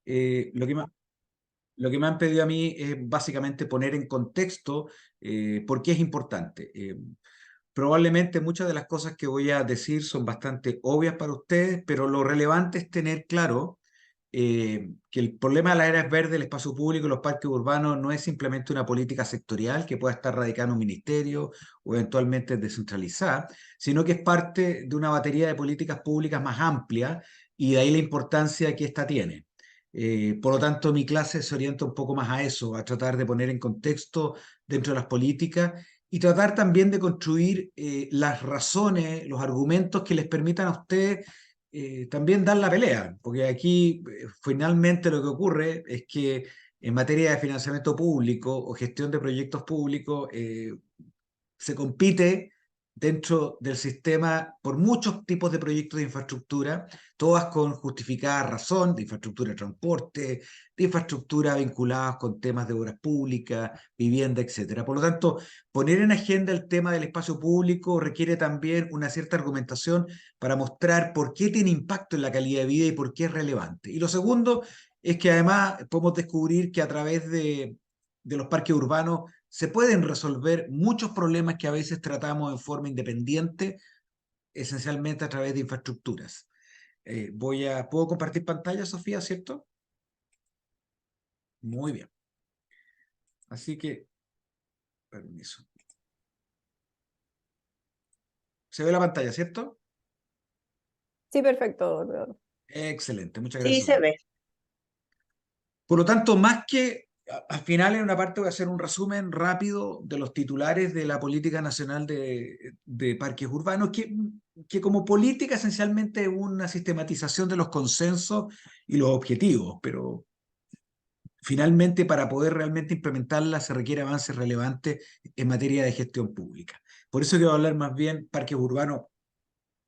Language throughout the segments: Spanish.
Lo que lo que me han pedido a mí es básicamente poner en contexto por qué es importante. Probablemente muchas de las cosas que voy a decir son bastante obvias para ustedes, pero lo relevante es tener claro que el problema de las áreas verdes, el espacio público y los parques urbanos no es simplemente una política sectorial que pueda estar radicada en un ministerio o eventualmente descentralizada, sino que es parte de una batería de políticas públicas más amplia y de ahí la importancia que esta tiene. Por lo tanto, mi clase se orienta un poco más a eso, a tratar de poner en contexto dentro de las políticas y tratar también de construir las razones, los argumentos que les permitan a ustedes también dar la pelea, porque aquí finalmente lo que ocurre es que en materia de financiamiento público o gestión de proyectos públicos, se compite dentro del sistema por muchos tipos de proyectos de infraestructura, todas con justificada razón, de infraestructura de transporte, de infraestructura vinculadas con temas de obras públicas, vivienda, etcétera. Por lo tanto, poner en agenda el tema del espacio público requiere también una cierta argumentación para mostrar por qué tiene impacto en la calidad de vida y por qué es relevante. Y lo segundo es que además podemos descubrir que a través de los parques urbanos se pueden resolver muchos problemas que a veces tratamos en forma independiente, esencialmente a través de infraestructuras. ¿Puedo compartir pantalla, Sofía, cierto? Muy bien. Así que, permiso. ¿Se ve la pantalla, cierto? Sí, perfecto, doctor. Excelente, muchas Sí, gracias, se Sofía. ve. Por lo tanto, más que al final en una parte voy a hacer un resumen rápido de los titulares de la política nacional de parques urbanos, que como política esencialmente es una sistematización de los consensos y los objetivos, pero finalmente para poder realmente implementarla se requiere avances relevantes en materia de gestión pública. Por eso quiero hablar más bien parques urbanos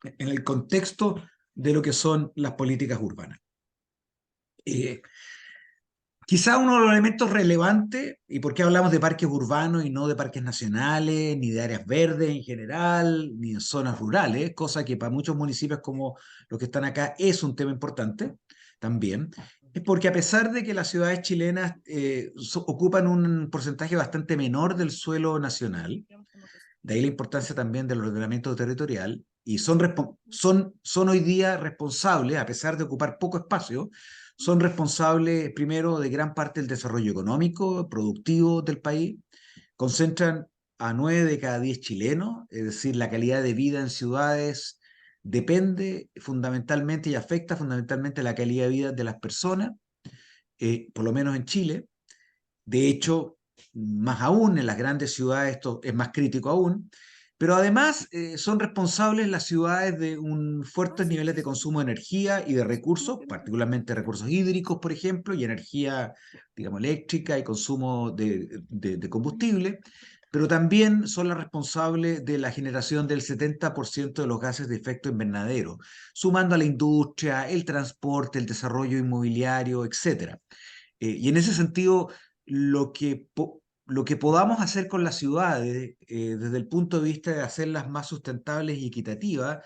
en el contexto de lo que son las políticas urbanas. Eh, Quizá uno de los elementos relevantes, y por qué hablamos de parques urbanos y no de parques nacionales, ni de áreas verdes en general, ni de zonas rurales, cosa que para muchos municipios como los que están acá es un tema importante también, es porque a pesar de que las ciudades chilenas ocupan un porcentaje bastante menor del suelo nacional, de ahí la importancia también del ordenamiento territorial, y son hoy día responsables, a pesar de ocupar poco espacio, son responsables primero de gran parte del desarrollo económico, productivo del país, concentran a 9 de cada 10 chilenos, es decir, la calidad de vida en ciudades depende fundamentalmente y afecta fundamentalmente la calidad de vida de las personas, por lo menos en Chile. De hecho, más aún en las grandes ciudades esto es más crítico aún, pero además son responsables las ciudades de un fuertes niveles de consumo de energía y de recursos, particularmente recursos hídricos, por ejemplo, y energía, digamos, eléctrica y consumo de combustible, pero también son las responsables de la generación del 70% de los gases de efecto invernadero, sumando a la industria, el transporte, el desarrollo inmobiliario, etcétera. Y en ese sentido, lo que podamos hacer con las ciudades, desde el punto de vista de hacerlas más sustentables y equitativas,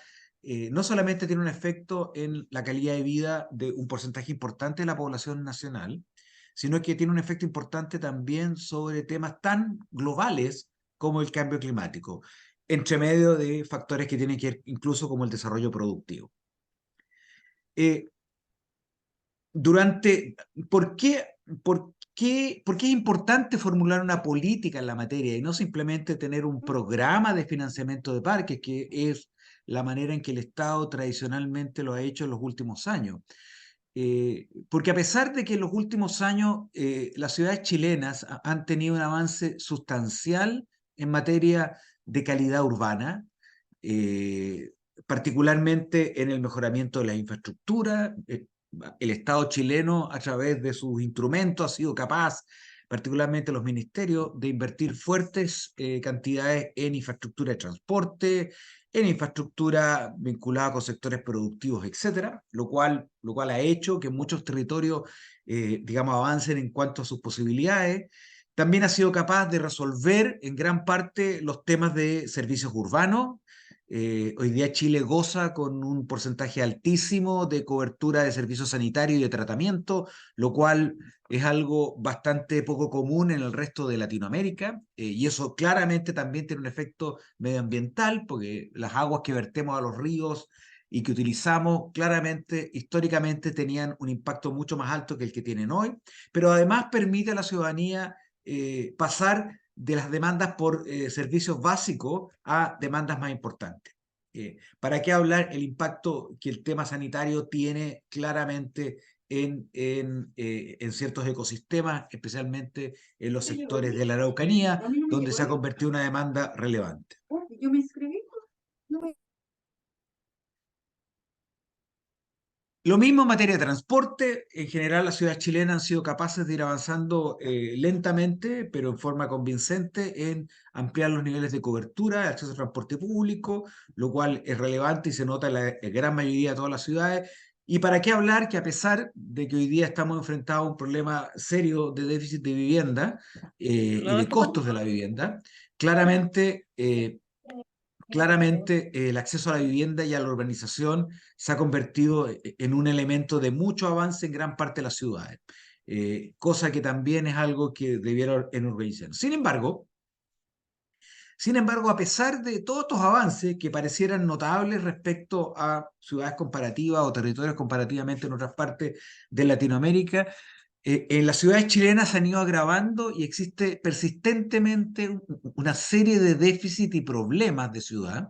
no solamente tiene un efecto en la calidad de vida de un porcentaje importante de la población nacional, sino que tiene un efecto importante también sobre temas tan globales como el cambio climático, entre medio de factores que tienen que ver incluso como el desarrollo productivo. Eh, durante, ¿por qué, por qué es importante formular una política en la materia y no simplemente tener un programa de financiamiento de parques, que es la manera en que el Estado tradicionalmente lo ha hecho en los últimos años? Porque a pesar de que en los últimos años las ciudades chilenas han tenido un avance sustancial en materia de calidad urbana, eh, particularmente en el mejoramiento de la infraestructura. El Estado chileno, a través de sus instrumentos, ha sido capaz, particularmente los ministerios, de invertir fuertes cantidades en infraestructura de transporte, en infraestructura vinculada con sectores productivos, etcétera, lo cual ha hecho que muchos territorios, digamos, avancen en cuanto a sus posibilidades. También ha sido capaz de resolver en gran parte los temas de servicios urbanos, Hoy día Chile goza con un porcentaje altísimo de cobertura de servicios sanitarios y de tratamiento, lo cual es algo bastante poco común en el resto de Latinoamérica, y eso claramente también tiene un efecto medioambiental, porque las aguas que vertemos a los ríos y que utilizamos claramente, históricamente, tenían un impacto mucho más alto que el que tienen hoy, pero además permite a la ciudadanía pasar de las demandas por servicios básicos a demandas más importantes. ¿Para qué hablar el impacto que el tema sanitario tiene claramente en ciertos ecosistemas, especialmente en los sectores de la Araucanía, donde se ha convertido en una demanda relevante? Yo me inscribí. Lo mismo en materia de transporte. En general, las ciudades chilenas han sido capaces de ir avanzando lentamente, pero en forma convincente, en ampliar los niveles de cobertura, de acceso al transporte público, lo cual es relevante y se nota en la gran mayoría de todas las ciudades. Y para qué hablar que a pesar de que hoy día estamos enfrentados a un problema serio de déficit de vivienda y de costos de la vivienda, claramente el acceso a la vivienda y a la urbanización se ha convertido en un elemento de mucho avance en gran parte de las ciudades, cosa que también es algo que debiera enorgullecer. Sin embargo, a pesar de todos estos avances que parecieran notables respecto a ciudades comparativas o territorios comparativamente en otras partes de Latinoamérica, en las ciudades chilenas se han ido agravando y existe persistentemente una serie de déficits y problemas de ciudad,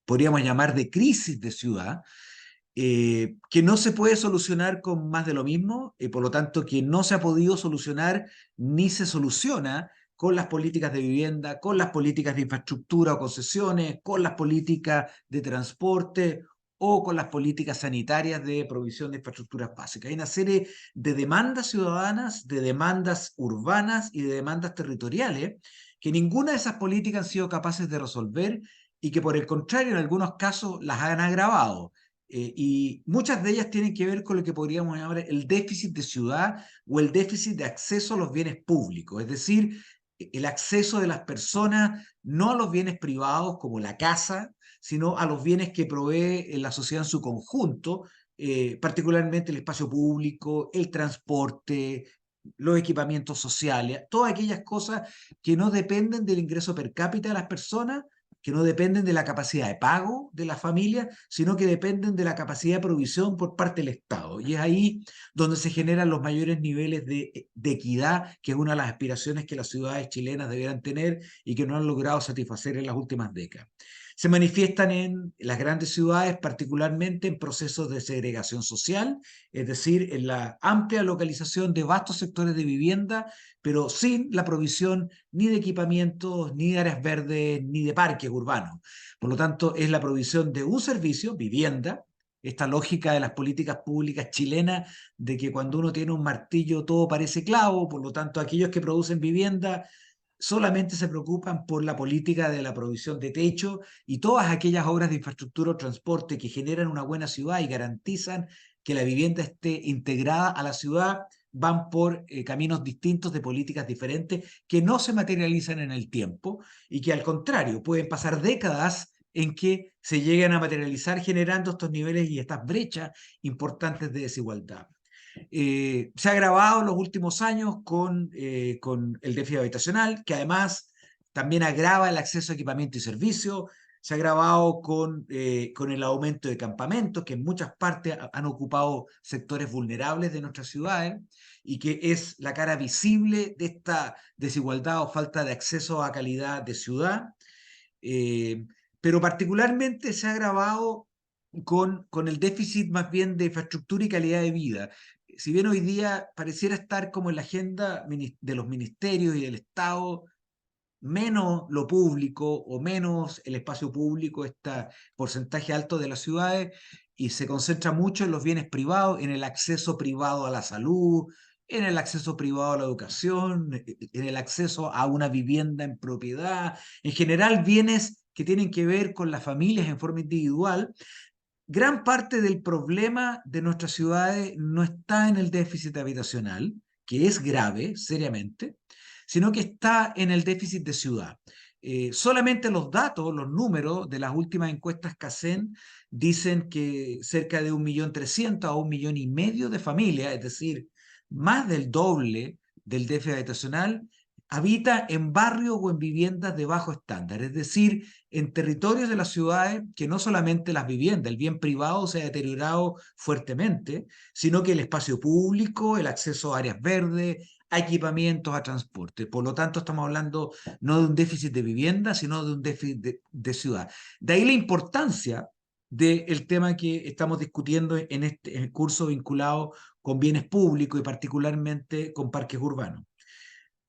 podríamos llamar de crisis de ciudad, que no se puede solucionar con más de lo mismo, por lo tanto que no se ha podido solucionar ni se soluciona con las políticas de vivienda, con las políticas de infraestructura o concesiones, con las políticas de transporte o con las políticas sanitarias de provisión de infraestructuras básicas. Hay una serie de demandas ciudadanas, de demandas urbanas y de demandas territoriales que ninguna de esas políticas han sido capaces de resolver y que por el contrario en algunos casos las han agravado. Y muchas de ellas tienen que ver con lo que podríamos llamar el déficit de ciudad o el déficit de acceso a los bienes públicos, es decir, el acceso de las personas no a los bienes privados como la casa, sino a los bienes que provee la sociedad en su conjunto, particularmente el espacio público, el transporte, los equipamientos sociales, todas aquellas cosas que no dependen del ingreso per cápita de las personas, que no dependen de la capacidad de pago de las familias, sino que dependen de la capacidad de provisión por parte del Estado. Y es ahí donde se generan los mayores niveles de equidad, que es una de las aspiraciones que las ciudades chilenas debieran tener y que no han logrado satisfacer en las últimas décadas. Se manifiestan en las grandes ciudades, particularmente en procesos de segregación social, es decir, en la amplia localización de vastos sectores de vivienda, pero sin la provisión ni de equipamientos, ni de áreas verdes, ni de parques urbanos. Por lo tanto, es la provisión de un servicio, vivienda, esta lógica de las políticas públicas chilenas, de que cuando uno tiene un martillo todo parece clavo, por lo tanto, aquellos que producen vivienda solamente se preocupan por la política de la provisión de techo y todas aquellas obras de infraestructura o transporte que generan una buena ciudad y garantizan que la vivienda esté integrada a la ciudad, van por caminos distintos de políticas diferentes que no se materializan en el tiempo y que al contrario pueden pasar décadas en que se lleguen a materializar generando estos niveles y estas brechas importantes de desigualdad. Se ha agravado en los últimos años con el déficit habitacional, que además también agrava el acceso a equipamiento y servicios. Se ha agravado con el aumento de campamentos, que en muchas partes han ocupado sectores vulnerables de nuestras ciudades y que es la cara visible de esta desigualdad o falta de acceso a calidad de ciudad. Eh, pero particularmente se ha agravado con el déficit más bien de infraestructura y calidad de vida. Si bien hoy día pareciera estar como en la agenda de los ministerios y del Estado, menos lo público o menos el espacio público, este porcentaje alto de las ciudades, y se concentra mucho en los bienes privados, en el acceso privado a la salud, en el acceso privado a la educación, en el acceso a una vivienda en propiedad, en general bienes que tienen que ver con las familias en forma individual. Gran parte del problema de nuestras ciudades no está en el déficit habitacional, que es grave, seriamente, sino que está en el déficit de ciudad. Solamente los datos, los números de las últimas encuestas CACEN dicen que cerca de 1.300.000 a 1.500.000 de familias, es decir, más del doble del déficit habitacional, habita en barrios o en viviendas de bajo estándar, es decir, en territorios de las ciudades que no solamente las viviendas, el bien privado se ha deteriorado fuertemente, sino que el espacio público, el acceso a áreas verdes, a equipamientos, a transporte. Por lo tanto, estamos hablando no de un déficit de vivienda, sino de un déficit de ciudad. De ahí la importancia del tema que estamos discutiendo en el curso vinculado con bienes públicos y particularmente con parques urbanos.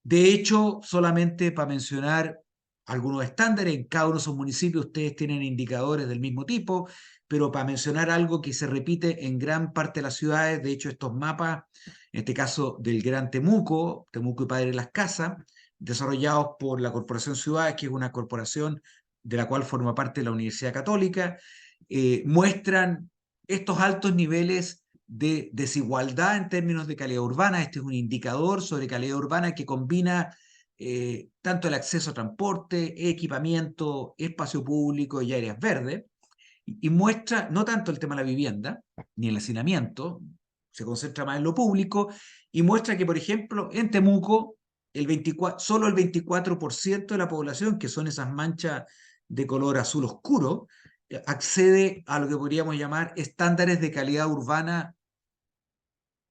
De hecho, solamente para mencionar algunos estándares, en cada uno de esos municipios ustedes tienen indicadores del mismo tipo, pero para mencionar algo que se repite en gran parte de las ciudades, de hecho estos mapas, en este caso del Gran Temuco, Temuco y Padre Las Casas, desarrollados por la Corporación Ciudades, que es una corporación de la cual forma parte la Universidad Católica, muestran estos altos niveles de desigualdad en términos de calidad urbana. Este es un indicador sobre calidad urbana que combina tanto el acceso a transporte, equipamiento, espacio público y áreas verdes, y muestra no tanto el tema de la vivienda, ni el hacinamiento, se concentra más en lo público, y muestra que, por ejemplo, en Temuco, solo el 24% de la población, que son esas manchas de color azul oscuro, accede a lo que podríamos llamar estándares de calidad urbana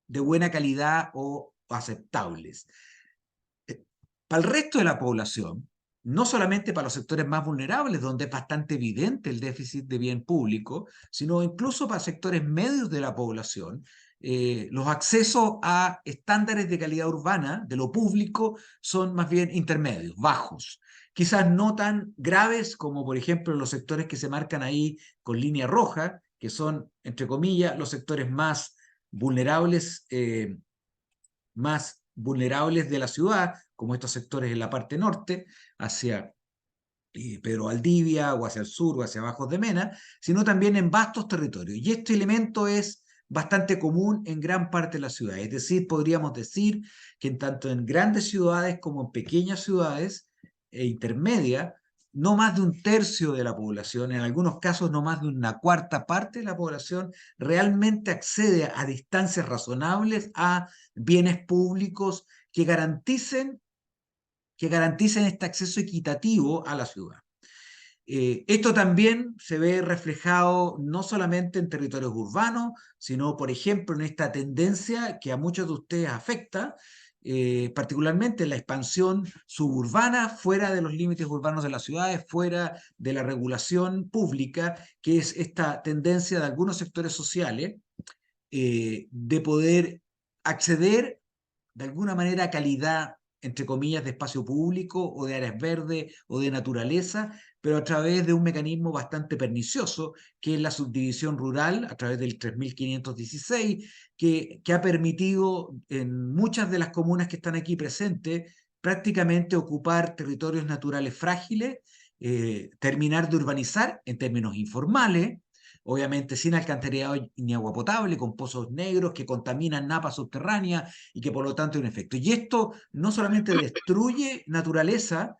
de buena calidad o aceptables. Para el resto de la población, no solamente para los sectores más vulnerables, donde es bastante evidente el déficit de bien público, sino incluso para sectores medios de la población, los accesos a estándares de calidad urbana de lo público son más bien intermedios, bajos. Quizás no tan graves como, por ejemplo, los sectores que se marcan ahí con línea roja, que son, entre comillas, los sectores más vulnerables de la ciudad, como estos sectores en la parte norte, hacia Pedro Valdivia, o hacia el sur, o hacia Bajos de Mena, sino también en vastos territorios. Y este elemento es bastante común en gran parte de la ciudad. Es decir, podríamos decir que tanto en grandes ciudades como en pequeñas ciudades intermedias, no más de un tercio de la población, en algunos casos no más de una cuarta parte de la población, realmente accede a distancias razonables a bienes públicos que garanticen este acceso equitativo a la ciudad. Esto también se ve reflejado no solamente en territorios urbanos, sino, por ejemplo, en esta tendencia que a muchos de ustedes afecta, particularmente en la expansión suburbana, fuera de los límites urbanos de las ciudades, fuera de la regulación pública, que es esta tendencia de algunos sectores sociales de poder acceder de alguna manera a calidad, entre comillas, de espacio público o de áreas verdes o de naturaleza, pero a través de un mecanismo bastante pernicioso, que es la subdivisión rural, a través del 3516, que ha permitido en muchas de las comunas que están aquí presentes prácticamente ocupar territorios naturales frágiles, terminar de urbanizar en términos informales, obviamente sin alcantarillado ni agua potable, con pozos negros que contaminan napas subterráneas y que por lo tanto hay un efecto. Y esto no solamente destruye naturaleza,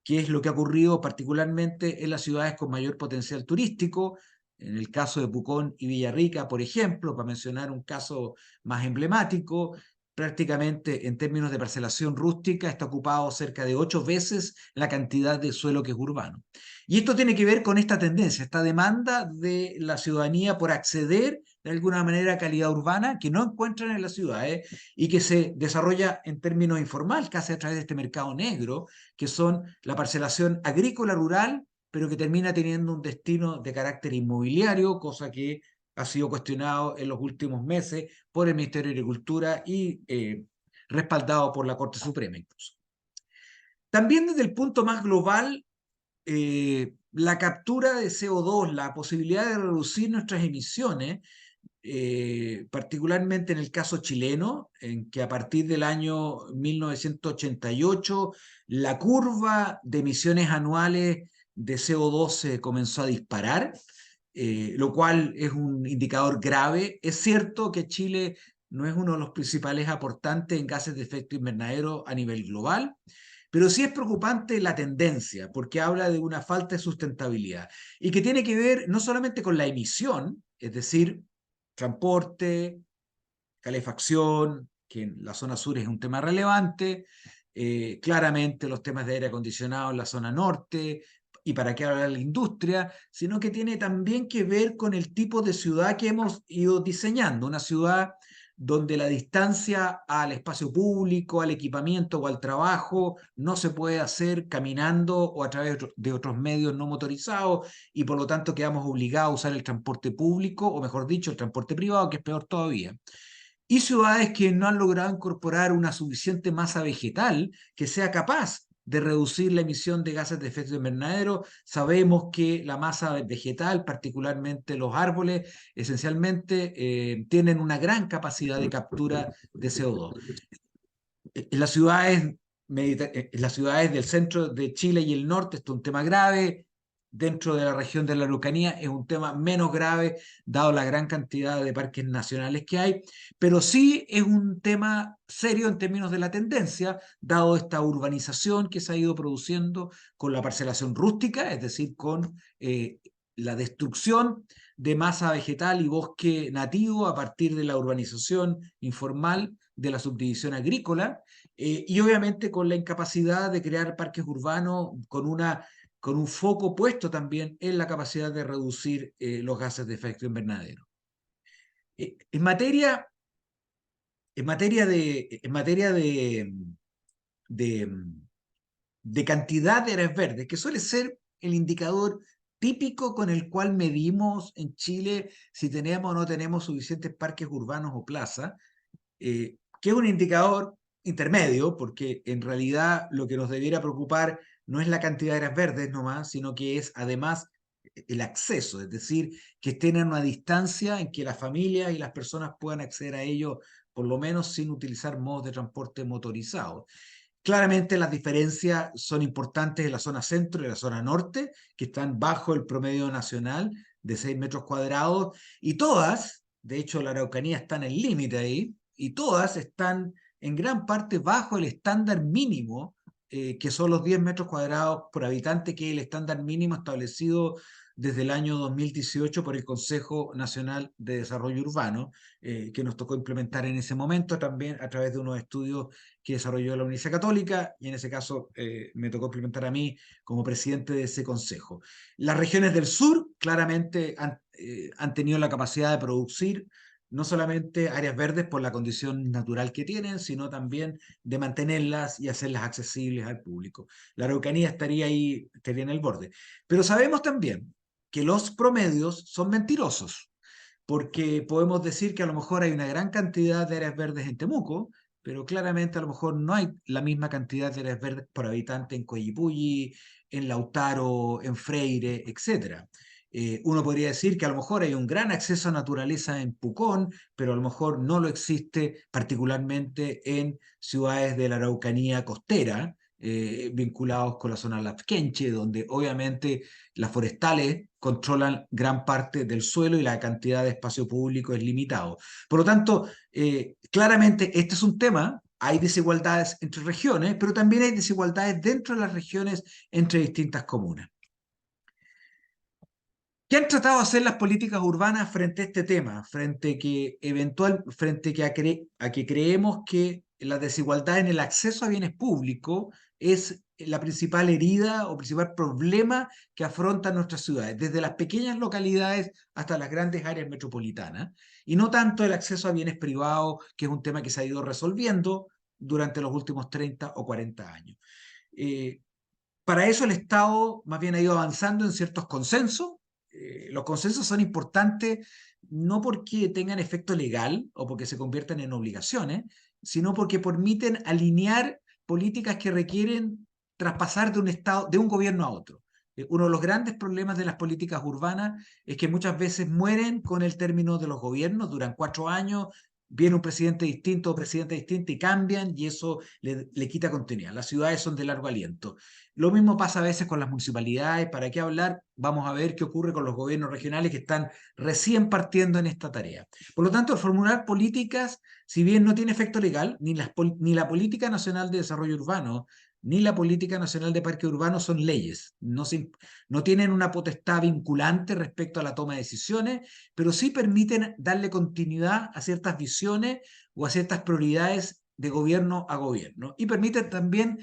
que es lo que ha ocurrido particularmente en las ciudades con mayor potencial turístico, en el caso de Pucón y Villarrica, por ejemplo, para mencionar un caso más emblemático, prácticamente en términos de parcelación rústica está ocupado cerca de 8 veces la cantidad de suelo que es urbano. Y esto tiene que ver con esta tendencia, esta demanda de la ciudadanía por acceder de alguna manera a calidad urbana que no encuentran en las ciudades y que se desarrolla en términos informal, casi a través de este mercado negro, que son la parcelación agrícola rural, pero que termina teniendo un destino de carácter inmobiliario, cosa que ha sido cuestionado en los últimos meses por el Ministerio de Agricultura y respaldado por la Corte Suprema incluso. También desde el punto más global, la captura de CO2, la posibilidad de reducir nuestras emisiones, particularmente en el caso chileno, en que a partir del año 1988 la curva de emisiones anuales de CO2 se comenzó a disparar, lo cual es un indicador grave. Es cierto que Chile no es uno de los principales aportantes en gases de efecto invernadero a nivel global, Pero sí es preocupante la tendencia, porque habla de una falta de sustentabilidad y que tiene que ver no solamente con la emisión, es decir, transporte, calefacción, que en la zona sur es un tema relevante, claramente los temas de aire acondicionado en la zona norte, y para qué hablar de la industria, sino que tiene también que ver con el tipo de ciudad que hemos ido diseñando, una ciudad donde la distancia al espacio público, al equipamiento o al trabajo no se puede hacer caminando o a través de otros medios no motorizados y por lo tanto quedamos obligados a usar el transporte público o mejor dicho el transporte privado, que es peor todavía, y ciudades que no han logrado incorporar una suficiente masa vegetal que sea capaz de reducir la emisión de gases de efecto invernadero. Sabemos que la masa vegetal, particularmente los árboles, esencialmente tienen una gran capacidad de captura de CO2. En en las ciudades del centro de Chile y el norte, esto es un tema grave. Dentro de la región de la Araucanía es un tema menos grave, dado la gran cantidad de parques nacionales que hay, pero sí es un tema serio en términos de la tendencia, dado esta urbanización que se ha ido produciendo con la parcelación rústica, es decir, con la destrucción de masa vegetal y bosque nativo a partir de la urbanización informal de la subdivisión agrícola, y obviamente con la incapacidad de crear parques urbanos con un foco puesto también en la capacidad de reducir los gases de efecto invernadero. Eh, en materia, en materia de, de cantidad de áreas verdes, que suele ser el indicador típico con el cual medimos en Chile si tenemos o no tenemos suficientes parques urbanos o plazas, que es un indicador intermedio, porque en realidad lo que nos debiera preocupar no es la cantidad de áreas verdes nomás, sino que es además el acceso, es decir, que estén a una distancia en que las familias y las personas puedan acceder a ello, por lo menos sin utilizar modos de transporte motorizados. Claramente las diferencias son importantes en la zona centro y en la zona norte, que están bajo el promedio nacional de 6 metros cuadrados, y todas, de hecho la Araucanía está en el límite ahí, y todas están en gran parte bajo el estándar mínimo, que son los 10 metros cuadrados por habitante, que es el estándar mínimo establecido desde el año 2018 por el Consejo Nacional de Desarrollo Urbano, que nos tocó implementar en ese momento también a través de unos estudios que desarrolló la Universidad Católica, y en ese caso me tocó implementar a mí como presidente de ese consejo. Las regiones del sur claramente han tenido la capacidad de producir no solamente áreas verdes por la condición natural que tienen, sino también de mantenerlas y hacerlas accesibles al público. La Araucanía estaría ahí, estaría en el borde. Pero sabemos también que los promedios son mentirosos, porque podemos decir que a lo mejor hay una gran cantidad de áreas verdes en Temuco, pero claramente a lo mejor no hay la misma cantidad de áreas verdes por habitante en Coyipulli, en Lautaro, en Freire, etc. Uno podría decir que a lo mejor hay un gran acceso a naturaleza en Pucón, pero a lo mejor no lo existe particularmente en ciudades de la Araucanía costera, vinculados con la zona Lafkenche, donde obviamente las forestales controlan gran parte del suelo y la cantidad de espacio público es limitado. Por lo tanto, claramente este es un tema. Hay desigualdades entre regiones, pero también hay desigualdades dentro de las regiones entre distintas comunas. ¿Qué han tratado de hacer las políticas urbanas frente a este tema? Frente a que creemos que la desigualdad en el acceso a bienes públicos es la principal herida o principal problema que afrontan nuestras ciudades, desde las pequeñas localidades hasta las grandes áreas metropolitanas, y no tanto el acceso a bienes privados, que es un tema que se ha ido resolviendo durante los últimos 30 o 40 años. Eh, para eso el Estado más bien ha ido avanzando en ciertos consensos. Los consensos son importantes no porque tengan efecto legal o porque se conviertan en obligaciones, sino porque permiten alinear políticas que requieren traspasar de un estado, de un gobierno a otro. Uno de los grandes problemas de las políticas urbanas es que muchas veces mueren con el término de los gobiernos, duran 4 años, viene un presidente distinto o presidente distinto y cambian, y eso le quita continuidad. Las ciudades son de largo aliento. Lo mismo pasa a veces con las municipalidades. ¿Para qué hablar? Vamos a ver qué ocurre con los gobiernos regionales que están recién partiendo en esta tarea. Por lo tanto, el formular políticas, si bien no tiene efecto legal, ni la Política Nacional de Desarrollo Urbano ni la Política Nacional de Parques Urbanos son leyes, no tienen una potestad vinculante respecto a la toma de decisiones, pero sí permiten darle continuidad a ciertas visiones o a ciertas prioridades de gobierno a gobierno, y permiten también,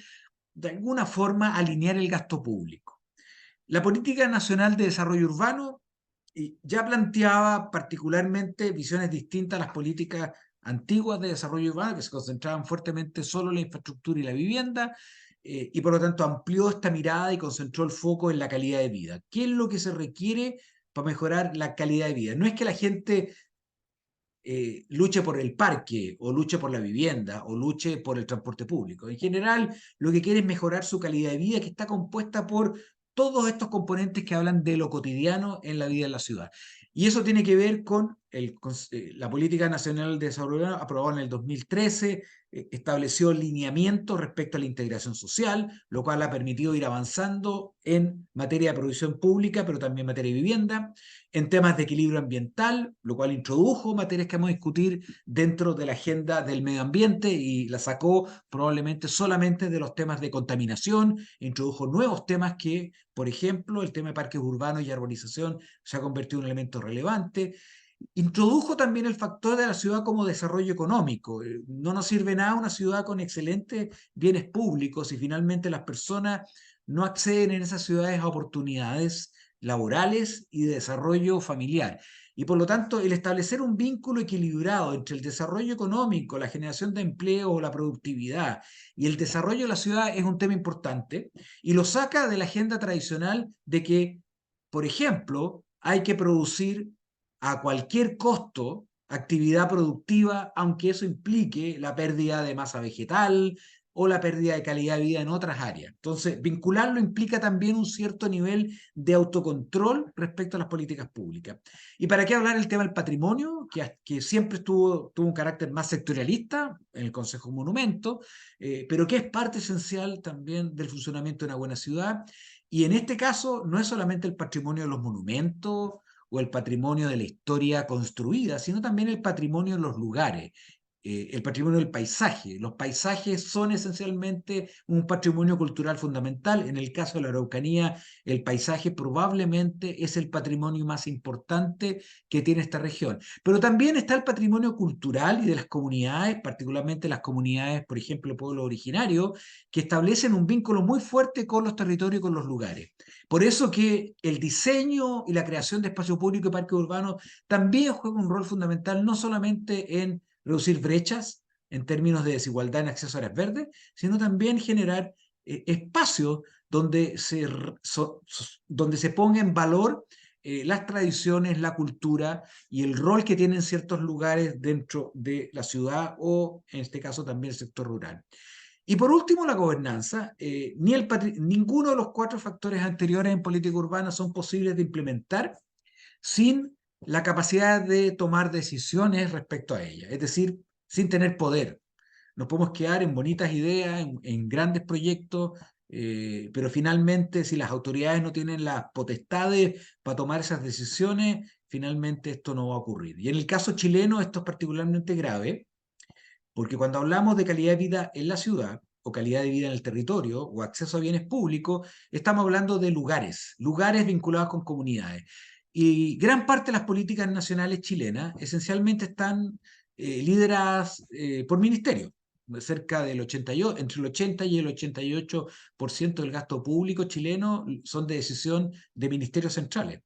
de alguna forma, alinear el gasto público. La Política Nacional de Desarrollo Urbano ya planteaba particularmente visiones distintas a las políticas antiguas de desarrollo urbano, que se concentraban fuertemente solo en la infraestructura y la vivienda, y por lo tanto amplió esta mirada y concentró el foco en la calidad de vida. ¿Qué es lo que se requiere para mejorar la calidad de vida? No es que la gente luche por el parque, o luche por la vivienda, o luche por el transporte público. En general, lo que quiere es mejorar su calidad de vida, que está compuesta por todos estos componentes que hablan de lo cotidiano en la vida en la ciudad. Y eso tiene que ver con la Política Nacional de Desarrollo aprobada en el 2013, estableció lineamientos respecto a la integración social, lo cual ha permitido ir avanzando en materia de provisión pública, pero también en materia de vivienda, en temas de equilibrio ambiental, lo cual introdujo materias que vamos a discutir dentro de la agenda del medio ambiente y la sacó probablemente solamente de los temas de contaminación, introdujo nuevos temas que, por ejemplo, el tema de parques urbanos y arborización se ha convertido en un elemento relevante. Introdujo también el factor de la ciudad como desarrollo económico. No nos sirve nada una ciudad con excelentes bienes públicos si finalmente las personas no acceden en esas ciudades a oportunidades laborales y de desarrollo familiar. Y por lo tanto, el establecer un vínculo equilibrado entre el desarrollo económico, la generación de empleo o la productividad y el desarrollo de la ciudad es un tema importante, y lo saca de la agenda tradicional de que, por ejemplo, hay que producir a cualquier costo actividad productiva, aunque eso implique la pérdida de masa vegetal o la pérdida de calidad de vida en otras áreas. Entonces, vincularlo implica también un cierto nivel de autocontrol respecto a las políticas públicas. ¿Y para qué hablar el tema del patrimonio, que siempre tuvo un carácter más sectorialista en el Consejo de Monumentos, pero que es parte esencial también del funcionamiento de una buena ciudad? Y en este caso, no es solamente el patrimonio de los monumentos o el patrimonio de la historia construida, sino también el patrimonio de los lugares, el patrimonio del paisaje. Los paisajes son esencialmente un patrimonio cultural fundamental. En el caso de la Araucanía, el paisaje probablemente es el patrimonio más importante que tiene esta región. Pero también está el patrimonio cultural y de las comunidades, particularmente las comunidades, por ejemplo, pueblos originarios, que establecen un vínculo muy fuerte con los territorios y con los lugares. Por eso que el diseño y la creación de espacio público y parques urbanos también juega un rol fundamental, no solamente en reducir brechas en términos de desigualdad en acceso a áreas verdes, sino también generar espacios donde se ponga en valor las tradiciones, la cultura y el rol que tienen ciertos lugares dentro de la ciudad, o en este caso también el sector rural. Y por último, la gobernanza. Ninguno de los cuatro factores anteriores en política urbana son posibles de implementar sin la capacidad de tomar decisiones respecto a ella, es decir, sin tener poder. Nos podemos quedar en bonitas ideas, en grandes proyectos, pero finalmente, si las autoridades no tienen las potestades para tomar esas decisiones, finalmente esto no va a ocurrir. Y en el caso chileno esto es particularmente grave, porque cuando hablamos de calidad de vida en la ciudad, o calidad de vida en el territorio, o acceso a bienes públicos, estamos hablando de lugares vinculados con comunidades. Y gran parte de las políticas nacionales chilenas esencialmente están lideradas por ministerios. Cerca del 88, entre el 80 y el 88% del gasto público chileno son de decisión de ministerios centrales.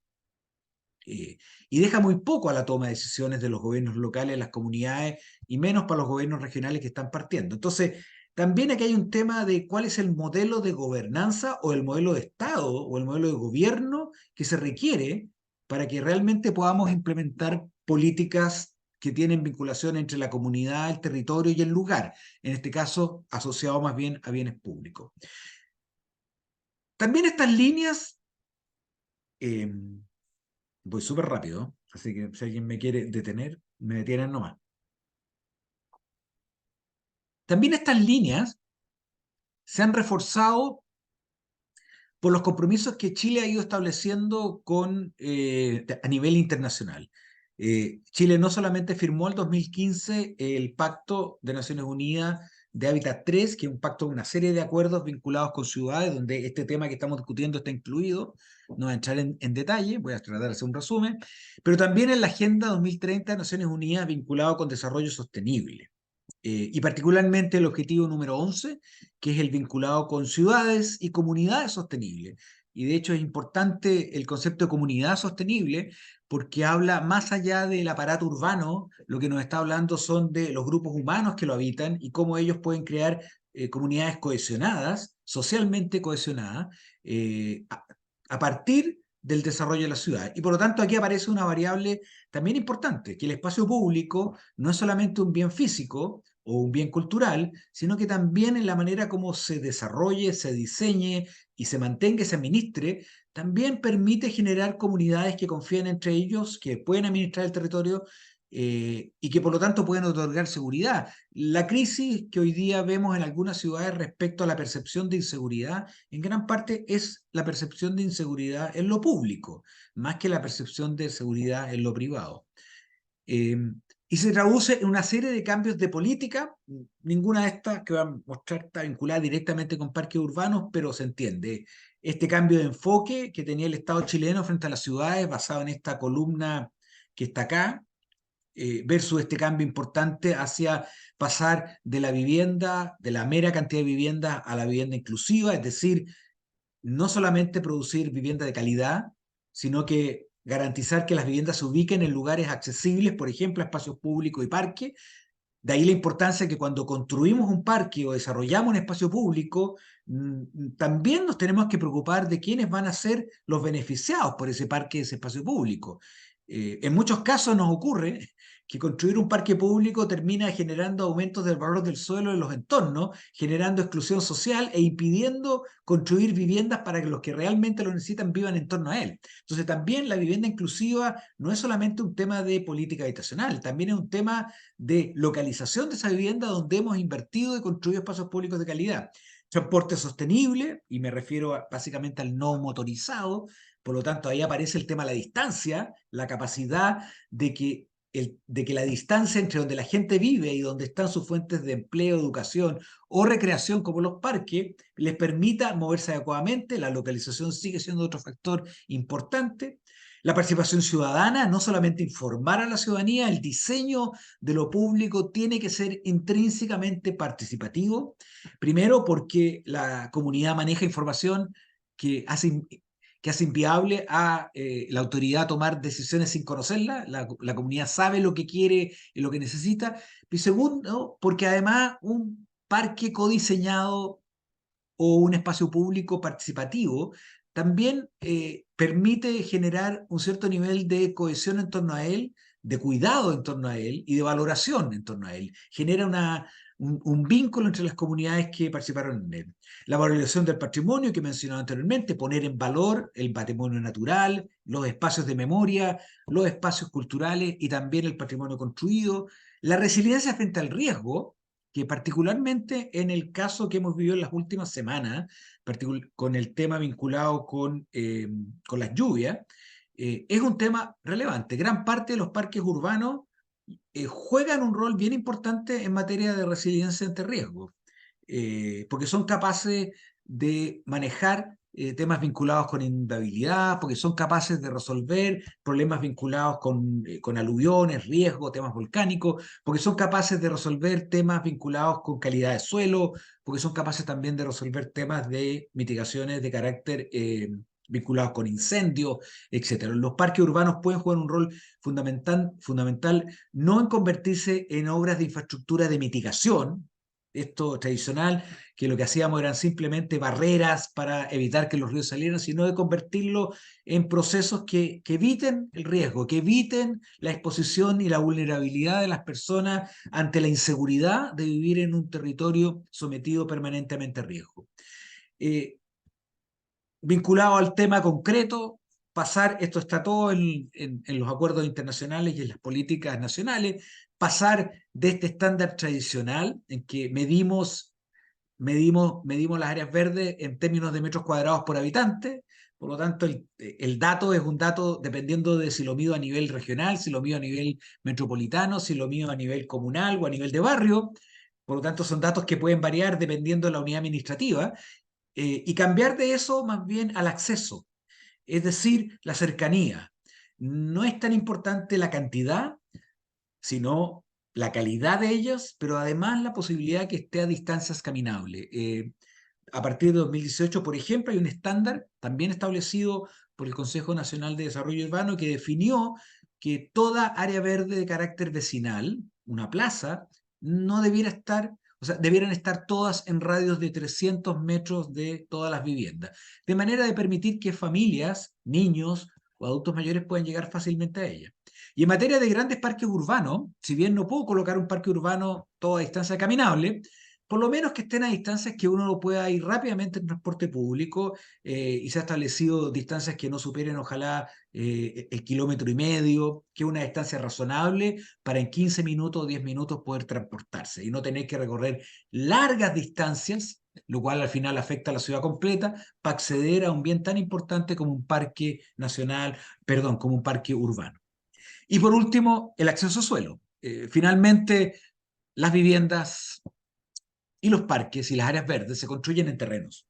Y deja muy poco a la toma de decisiones de los gobiernos locales, las comunidades, y menos para los gobiernos regionales que están partiendo. Entonces, también aquí hay un tema de cuál es el modelo de gobernanza, o el modelo de Estado, o el modelo de gobierno que se requiere para que realmente podamos implementar políticas que tienen vinculación entre la comunidad, el territorio y el lugar, en este caso asociado más bien a bienes públicos. También estas líneas, eh, voy súper rápido, así que si alguien me quiere detener, me detienen nomás. También estas líneas se han reforzado por los compromisos que Chile ha ido estableciendo a nivel internacional. Chile no solamente firmó en 2015 el Pacto de Naciones Unidas de Hábitat 3, que es un pacto de una serie de acuerdos vinculados con ciudades, donde este tema que estamos discutiendo está incluido. No voy a entrar en detalle, voy a tratar de hacer un resumen, pero también en la Agenda 2030 de Naciones Unidas vinculado con desarrollo sostenible. Y particularmente el objetivo número 11, que es el vinculado con ciudades y comunidades sostenibles. Y de hecho es importante el concepto de comunidad sostenible porque habla más allá del aparato urbano, lo que nos está hablando son de los grupos humanos que lo habitan y cómo ellos pueden crear comunidades cohesionadas, socialmente cohesionadas, a partir del desarrollo de la ciudad. Y por lo tanto aquí aparece una variable también importante, que el espacio público no es solamente un bien físico o un bien cultural, sino que también en la manera como se desarrolle, se diseñe y se mantenga y se administre, también permite generar comunidades que confían entre ellos, que pueden administrar el territorio y que por lo tanto pueden otorgar seguridad. La crisis que hoy día vemos en algunas ciudades respecto a la percepción de inseguridad, en gran parte es la percepción de inseguridad en lo público, más que la percepción de seguridad en lo privado. Eh, y se traduce en una serie de cambios de política. Ninguna de estas que van a mostrar está vinculada directamente con parques urbanos, pero se entiende. Este cambio de enfoque que tenía el Estado chileno frente a las ciudades, basado en esta columna que está acá, versus este cambio importante hacia pasar de la vivienda, de la mera cantidad de viviendas a la vivienda inclusiva, es decir, no solamente producir vivienda de calidad, sino que garantizar que las viviendas se ubiquen en lugares accesibles, por ejemplo, espacios públicos y parques. De ahí la importancia que cuando construimos un parque o desarrollamos un espacio público, también nos tenemos que preocupar de quiénes van a ser los beneficiados por ese parque, ese espacio público. En muchos casos nos ocurre que construir un parque público termina generando aumentos del valor del suelo en los entornos, generando exclusión social e impidiendo construir viviendas para que los que realmente lo necesitan vivan en torno a él. Entonces también la vivienda inclusiva no es solamente un tema de política habitacional, también es un tema de localización de esa vivienda donde hemos invertido y construido espacios públicos de calidad. Transporte sostenible, y me refiero básicamente al no motorizado, por lo tanto ahí aparece el tema de la distancia, la capacidad de que la distancia entre donde la gente vive y donde están sus fuentes de empleo, educación o recreación, como los parques, les permita moverse adecuadamente. La localización sigue siendo otro factor importante. La participación ciudadana, no solamente informar a la ciudadanía, el diseño de lo público tiene que ser intrínsecamente participativo. Primero, porque la comunidad maneja información que hace, que hace inviable a la autoridad tomar decisiones sin conocerla. La comunidad sabe lo que quiere y lo que necesita. Y segundo, porque además un parque codiseñado o un espacio público participativo también permite generar un cierto nivel de cohesión en torno a él, de cuidado en torno a él y de valoración en torno a él. Genera un vínculo entre las comunidades que participaron en él. La valorización del patrimonio que mencionaba anteriormente, poner en valor el patrimonio natural, los espacios de memoria, los espacios culturales y también el patrimonio construido. La resiliencia frente al riesgo, que particularmente en el caso que hemos vivido en las últimas semanas, con el tema vinculado con las lluvias, es un tema relevante. Gran parte de los parques urbanos juegan un rol bien importante en materia de resiliencia ante riesgos, porque son capaces de manejar temas vinculados con inundabilidad, porque son capaces de resolver problemas vinculados con aluviones, riesgos, temas volcánicos, porque son capaces de resolver temas vinculados con calidad de suelo, porque son capaces también de resolver temas de mitigaciones de carácter vinculados con incendios, etcétera. Los parques urbanos pueden jugar un rol fundamental no en convertirse en obras de infraestructura de mitigación, esto tradicional, que lo que hacíamos eran simplemente barreras para evitar que los ríos salieran, sino de convertirlo en procesos que eviten el riesgo, que eviten la exposición y la vulnerabilidad de las personas ante la inseguridad de vivir en un territorio sometido permanentemente a riesgo. Vinculado al tema concreto, pasar, esto está todo en los acuerdos internacionales y en las políticas nacionales, pasar de este estándar tradicional en que medimos las áreas verdes en términos de metros cuadrados por habitante. Por lo tanto, el dato es un dato dependiendo de si lo mido a nivel regional, si lo mido a nivel metropolitano, si lo mido a nivel comunal o a nivel de barrio. Por lo tanto, son datos que pueden variar dependiendo de la unidad administrativa, y cambiar de eso más bien al acceso, es decir, la cercanía. No es tan importante la cantidad, sino la calidad de ellas, pero además la posibilidad que esté a distancias caminables. A partir de 2018, por ejemplo, hay un estándar también establecido por el Consejo Nacional de Desarrollo Urbano que definió que toda área verde de carácter vecinal, una plaza, no debiera estar, o sea, debieran estar todas en radios de 300 metros de todas las viviendas, de manera de permitir que familias, niños o adultos mayores puedan llegar fácilmente a ellas. Y en materia de grandes parques urbanos, si bien no puedo colocar un parque urbano toda distancia caminable, por lo menos que estén a distancias que uno lo pueda ir rápidamente en transporte público, y se ha establecido distancias que no superen, ojalá, el kilómetro y medio, que es una distancia razonable para en 15 minutos o 10 minutos poder transportarse y no tener que recorrer largas distancias, lo cual al final afecta a la ciudad completa, para acceder a un bien tan importante como un parque nacional, perdón, como un parque urbano. Y por último, el acceso a suelo. Finalmente, las viviendas y los parques y las áreas verdes se construyen en terrenos.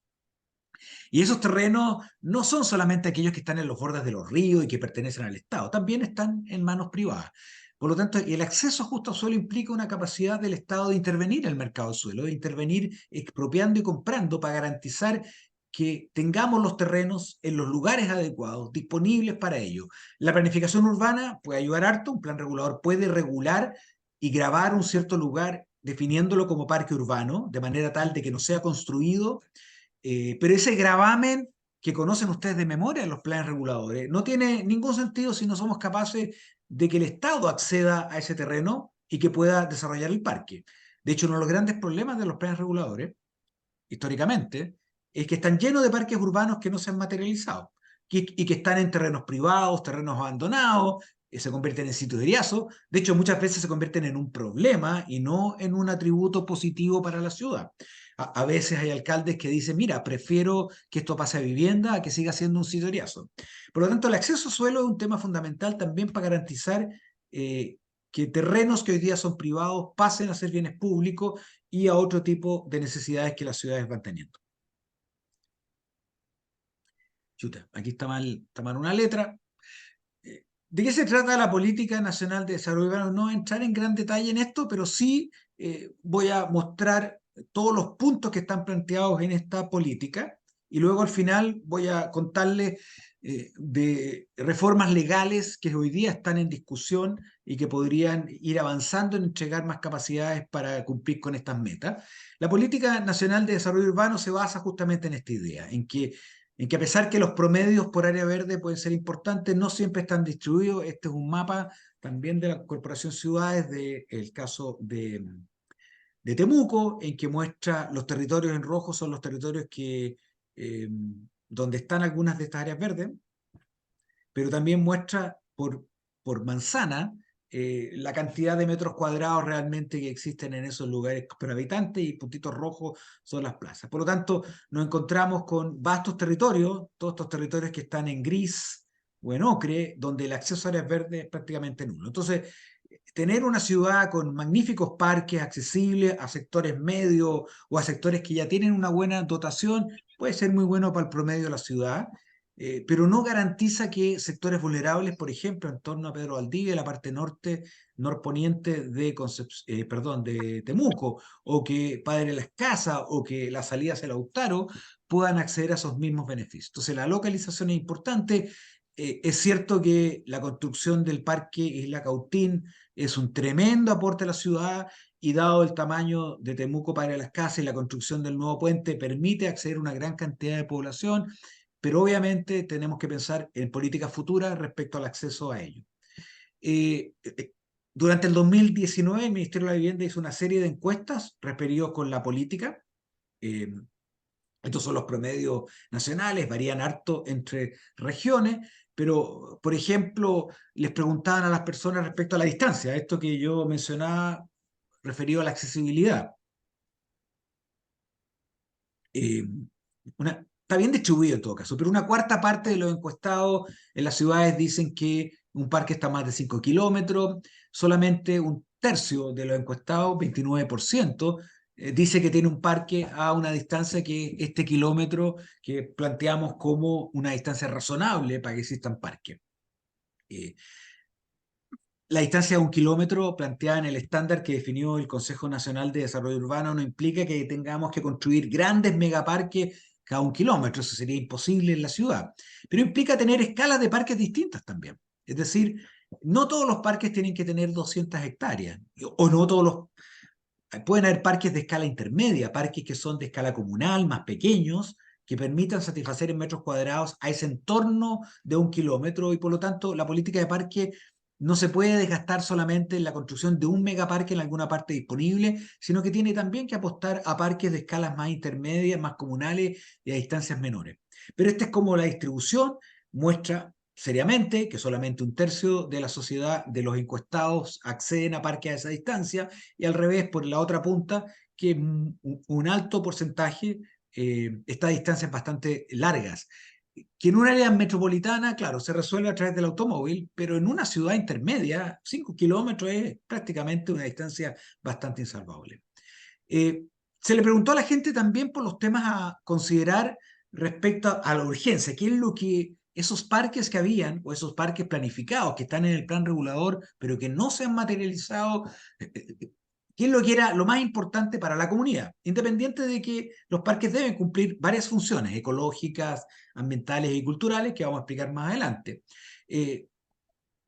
Y esos terrenos no son solamente aquellos que están en los bordes de los ríos y que pertenecen al Estado, también están en manos privadas. Por lo tanto, el acceso justo al suelo implica una capacidad del Estado de intervenir en el mercado del suelo, de intervenir expropiando y comprando para garantizar que tengamos los terrenos en los lugares adecuados, disponibles para ello. La planificación urbana puede ayudar harto, un plan regulador puede regular y grabar un cierto lugar definiéndolo como parque urbano, de manera tal de que no sea construido, pero ese gravamen que conocen ustedes de memoria en los planes reguladores no tiene ningún sentido si no somos capaces de que el Estado acceda a ese terreno y que pueda desarrollar el parque. De hecho, uno de los grandes problemas de los planes reguladores, históricamente, es que están llenos de parques urbanos que no se han materializado y que están en terrenos privados, terrenos abandonados, se convierten en sitios de riazo. De hecho, muchas veces se convierten en un problema y no en un atributo positivo para la ciudad. A veces hay alcaldes que dicen, mira, prefiero que esto pase a vivienda a que siga siendo un sitio de riazo. Por lo tanto, el acceso a suelo es un tema fundamental también para garantizar, eh, que terrenos que hoy día son privados pasen a ser bienes públicos y a otro tipo de necesidades que las ciudades van teniendo. Chuta, aquí está mal una letra. ¿De qué se trata la Política Nacional de Desarrollo Urbano? No voy a entrar en gran detalle en esto, pero sí, voy a mostrar todos los puntos que están planteados en esta política y luego al final voy a contarles, de reformas legales que hoy día están en discusión y que podrían ir avanzando en entregar más capacidades para cumplir con estas metas. La Política Nacional de Desarrollo Urbano se basa justamente en esta idea, en que a pesar que los promedios por área verde pueden ser importantes, no siempre están distribuidos. Este es un mapa también de la Corporación Ciudades del caso de Temuco, en que muestra los territorios en rojo, son los territorios que, eh, donde están algunas de estas áreas verdes, pero también muestra por manzana, la cantidad de metros cuadrados realmente que existen en esos lugares por habitante, y puntitos rojos son las plazas. Por lo tanto, nos encontramos con vastos territorios, todos estos territorios que están en gris o en ocre, donde el acceso a áreas verdes es prácticamente nulo. Entonces, tener una ciudad con magníficos parques accesibles a sectores medios o a sectores que ya tienen una buena dotación puede ser muy bueno para el promedio de la ciudad, pero no garantiza que sectores vulnerables, por ejemplo, en torno a Pedro Valdivia, la parte norte, norponiente de, perdón, de Temuco, o que Padre Las Casas, o que la salida hacia Lautaro, puedan acceder a esos mismos beneficios. Entonces, la localización es importante. Es cierto que la construcción del parque Isla Cautín es un tremendo aporte a la ciudad, y dado el tamaño de Temuco para las casas y la construcción del nuevo puente permite acceder a una gran cantidad de población, pero obviamente tenemos que pensar en políticas futuras respecto al acceso a ello. Eh, eh, Durante el 2019 el Ministerio de la Vivienda hizo una serie de encuestas referidos con la política. Eh, Estos son los promedios nacionales, varían harto entre regiones, pero, por ejemplo, les preguntaban a las personas respecto a la distancia, esto que yo mencionaba referido a la accesibilidad. Eh, Está bien distribuido en todo caso, pero una cuarta parte de los encuestados en las ciudades dicen que un parque está a más de 5 kilómetros, solamente un tercio de los encuestados, 29%, dice que tiene un parque a una distancia que este kilómetro que planteamos como una distancia razonable para que existan parques. Eh, la distancia de 1 kilómetro planteada en el estándar que definió el Consejo Nacional de Desarrollo Urbano no implica que tengamos que construir grandes megaparques cada 1 kilómetro, eso sería imposible en la ciudad, pero implica tener escalas de parques distintas también. Es decir, no todos los parques tienen que tener 200 hectáreas, o no todos los... Pueden haber parques de escala intermedia, parques que son de escala comunal, más pequeños, que permitan satisfacer en metros cuadrados a ese entorno de 1 kilómetro, y por lo tanto la política de parque no se puede desgastar solamente en la construcción de un megaparque en alguna parte disponible, sino que tiene también que apostar a parques de escalas más intermedias, más comunales y a distancias menores. Pero esta es como la distribución, muestra seriamente que solamente un tercio de la sociedad, de los encuestados, acceden a parques a esa distancia, y al revés, por la otra punta, que un alto porcentaje está a distancias bastante largas, que en una área metropolitana, claro, se resuelve a través del automóvil, pero en una ciudad intermedia, 5 kilómetros es prácticamente una distancia bastante insalvable. Eh, Se le preguntó a la gente también por los temas a considerar respecto a la urgencia, qué es lo que esos parques que habían, o esos parques planificados que están en el plan regulador, pero que no se han materializado, qué es lo que era lo más importante para la comunidad, independiente de que los parques deben cumplir varias funciones ecológicas, ambientales y culturales, que vamos a explicar más adelante. Eh,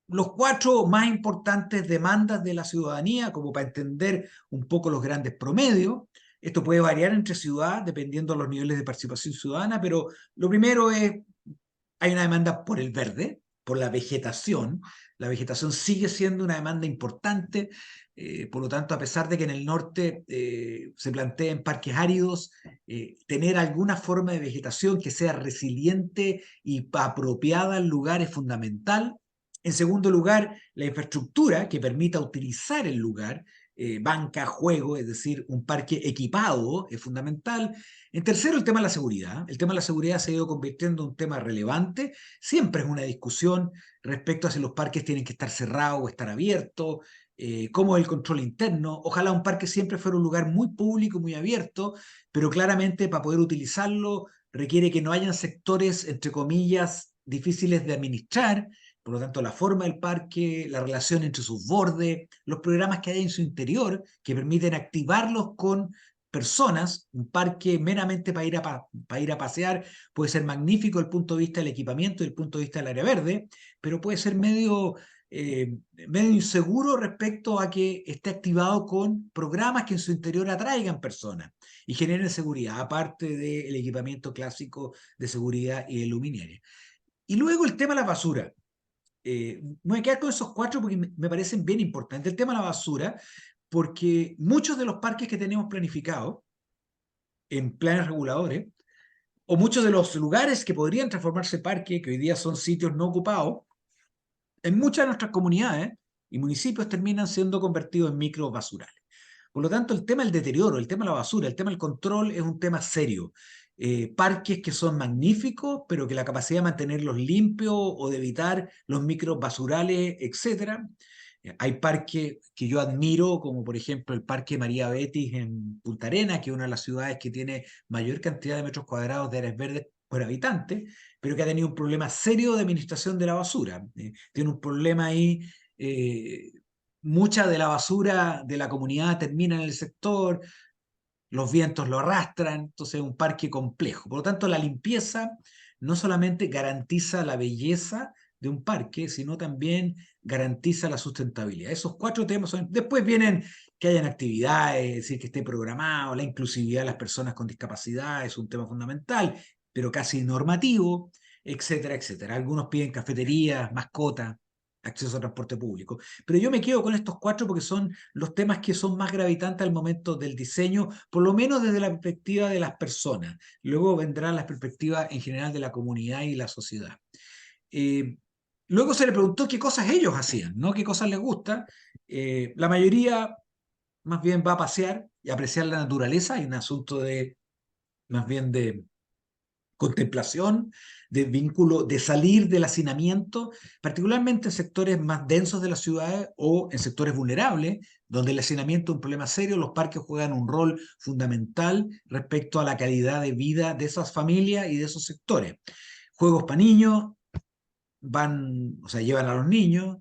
los 4 más importantes demandas de la ciudadanía, como para entender un poco los grandes promedios. Esto puede variar entre ciudades dependiendo de los niveles de participación ciudadana, pero lo primero es, hay una demanda por el verde, por la vegetación. La vegetación sigue siendo una demanda importante, por lo tanto, a pesar de que en el norte se planteen parques áridos, tener alguna forma de vegetación que sea resiliente y apropiada al lugar es fundamental. En segundo lugar, la infraestructura que permita utilizar el lugar, banca, juego, es decir, un parque equipado es fundamental. En tercero, el tema de la seguridad. El tema de la seguridad se ha ido convirtiendo en un tema relevante. Siempre es una discusión respecto a si los parques tienen que estar cerrados o estar abiertos, cómo es el control interno. Ojalá un parque siempre fuera un lugar muy público, muy abierto, pero claramente para poder utilizarlo requiere que no hayan sectores, entre comillas, difíciles de administrar. Por lo tanto, la forma del parque, la relación entre sus bordes, los programas que hay en su interior que permiten activarlos con personas. Un parque meramente para ir a pasear puede ser magnífico desde el punto de vista del equipamiento y desde el punto de vista del área verde, pero puede ser medio inseguro respecto a que esté activado con programas que en su interior atraigan personas y generen seguridad, aparte del equipamiento clásico de seguridad y de luminaria. Y luego el tema de la basura. Me voy a quedar con esos 4 porque me parecen bien importantes. El tema de la basura, porque muchos de los parques que tenemos planificados en planes reguladores, o muchos de los lugares que podrían transformarse en parques, que hoy día son sitios no ocupados, en muchas de nuestras comunidades y municipios terminan siendo convertidos en micro basurales. Por lo tanto, el tema del deterioro, el tema de la basura, el tema del control es un tema serio. Parques que son magníficos, pero que la capacidad de mantenerlos limpios o de evitar los micros basurales, etcétera. Hay parques que yo admiro, como por ejemplo el Parque María Betis en Punta Arenas, que es una de las ciudades que tiene mayor cantidad de metros cuadrados de áreas verdes por habitante, pero que ha tenido un problema serio de administración de la basura. Tiene un problema ahí, eh, mucha de la basura de la comunidad termina en el sector, los vientos lo arrastran, entonces es un parque complejo. Por lo tanto, la limpieza no solamente garantiza la belleza de un parque, sino también garantiza la sustentabilidad. Esos 4 temas son... Después vienen que hayan actividades, es decir, que esté programado, la inclusividad de las personas con discapacidad es un tema fundamental, pero casi normativo, etcétera, etcétera. Algunos piden cafeterías, mascotas, acceso a transporte público. Pero yo me quedo con estos 4 porque son los temas que son más gravitantes al momento del diseño, por lo menos desde la perspectiva de las personas. Luego vendrán las perspectivas en general de la comunidad y la sociedad. Eh, Luego se le preguntó qué cosas ellos hacían, ¿no? Qué cosas les gusta. La mayoría más bien va a pasear y apreciar la naturaleza. Hay un asunto de, más bien de contemplación, de vínculo, de salir del hacinamiento, particularmente en sectores más densos de las ciudades o en sectores vulnerables, donde el hacinamiento es un problema serio. Los parques juegan un rol fundamental respecto a la calidad de vida de esas familias y de esos sectores. Juegos para niños, o sea, llevan a los niños,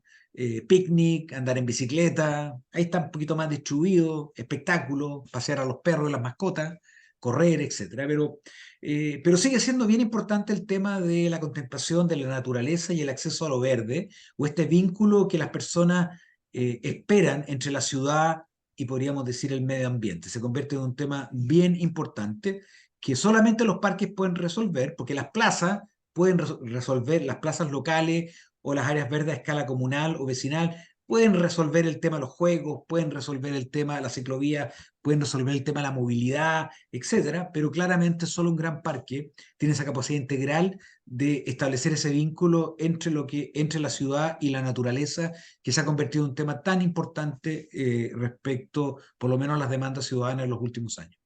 picnic, andar en bicicleta, ahí está un poquito más distribuido, espectáculo, pasear a los perros y las mascotas, correr, etcétera. Pero sigue siendo bien importante el tema de la contemplación de la naturaleza y el acceso a lo verde, o este vínculo que las personas esperan entre la ciudad y podríamos decir el medio ambiente. Se convierte en un tema bien importante que solamente los parques pueden resolver, porque las plazas pueden resolver, las plazas locales o las áreas verdes a escala comunal o vecinal, pueden resolver el tema de los juegos, pueden resolver el tema de la ciclovía, pueden resolver el tema de la movilidad, etcétera, pero claramente solo un gran parque tiene esa capacidad integral de establecer ese vínculo entre la ciudad y la naturaleza, que se ha convertido en un tema tan importante respecto, por lo menos, a las demandas ciudadanas en los últimos años.